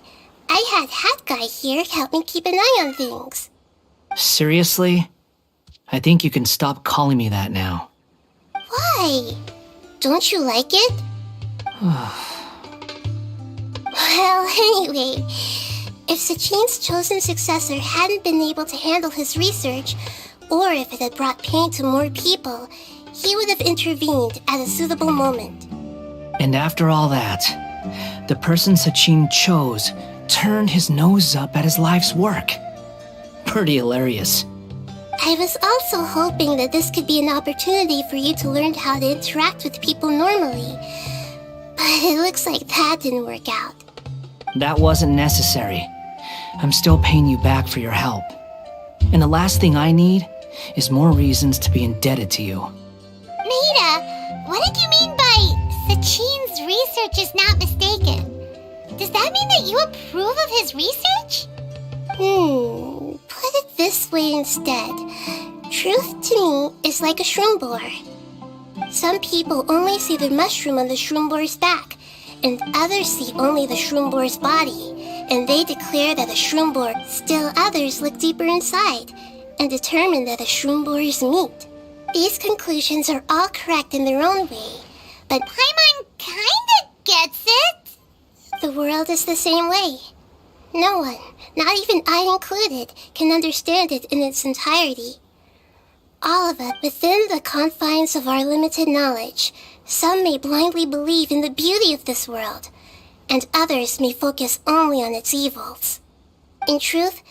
I had Hat Guy here help me keep an eye on things. Seriously? I think you can stop calling me that now. Why? Don't you like it? Well, anyway, if Sachin's chosen successor hadn't been able to handle his research, or if it had brought pain to more people, he would have intervened at a suitable moment. And after all that, the person Sachin chose turned his nose up at his life's work. Pretty hilarious. I was also hoping that this could be an opportunity for you to learn how to interact with people normally. But it looks like that didn't work out. That wasn't necessary. I'm still paying you back for your help. And the last thing I need is more reasons to be indebted to you. Nahida, what did you mean by Sachin's research is not mistaken? Does that mean that you approve of his research? Put it this way instead. Truth to me is like a shroom boar. Some people only see the mushroom on the shroom boar's back, and others see only the shroom boar's body, and they declare that a shroom boar. Still others look deeper inside, and determine that a shroom boar is meat. These conclusions are all correct in their own way, but Paimon kinda gets it. The world is the same way. No one, not even I included, can understand it in its entirety. All of it within the confines of our limited knowledge, Some may blindly believe in the beauty of this world, and others may focus only on its evils. In truth,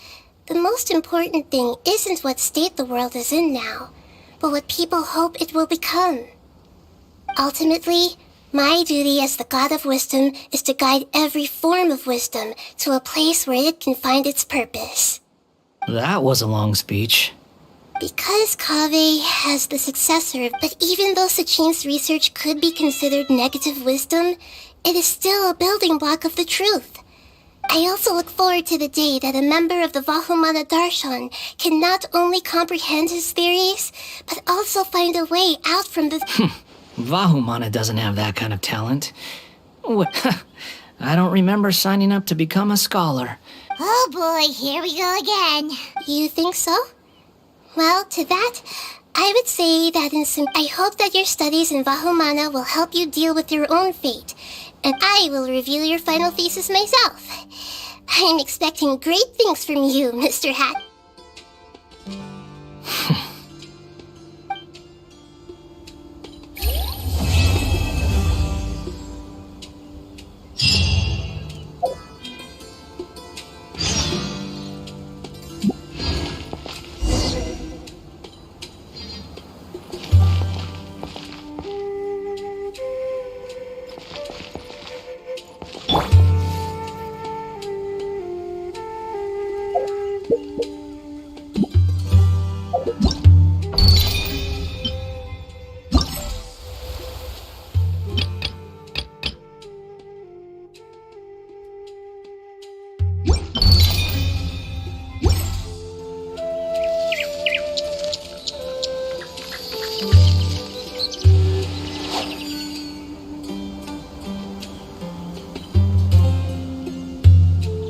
the most important thing isn't what state the world is in now, but what people hope it will become. Ultimately, my duty as the God of Wisdom is to guide every form of wisdom to a place where it can find its purpose. That was a long speech. Because Kaveh has the successor, but even though Sachin's research could be considered negative wisdom, it is still a building block of the truth. I also look forward to the day that a member of the Vahumana Darshan can not only comprehend his theories, but also find a way out from the... Vahumana doesn't have that kind of talent. I don't remember signing up to become a scholar. Oh boy, here we go again. You think so? Well, to that, I would say that I hope that your studies in Vahumana will help you deal with your own fate, and I will review your final thesis myself. I'm expecting great things from you, Mr. Hat.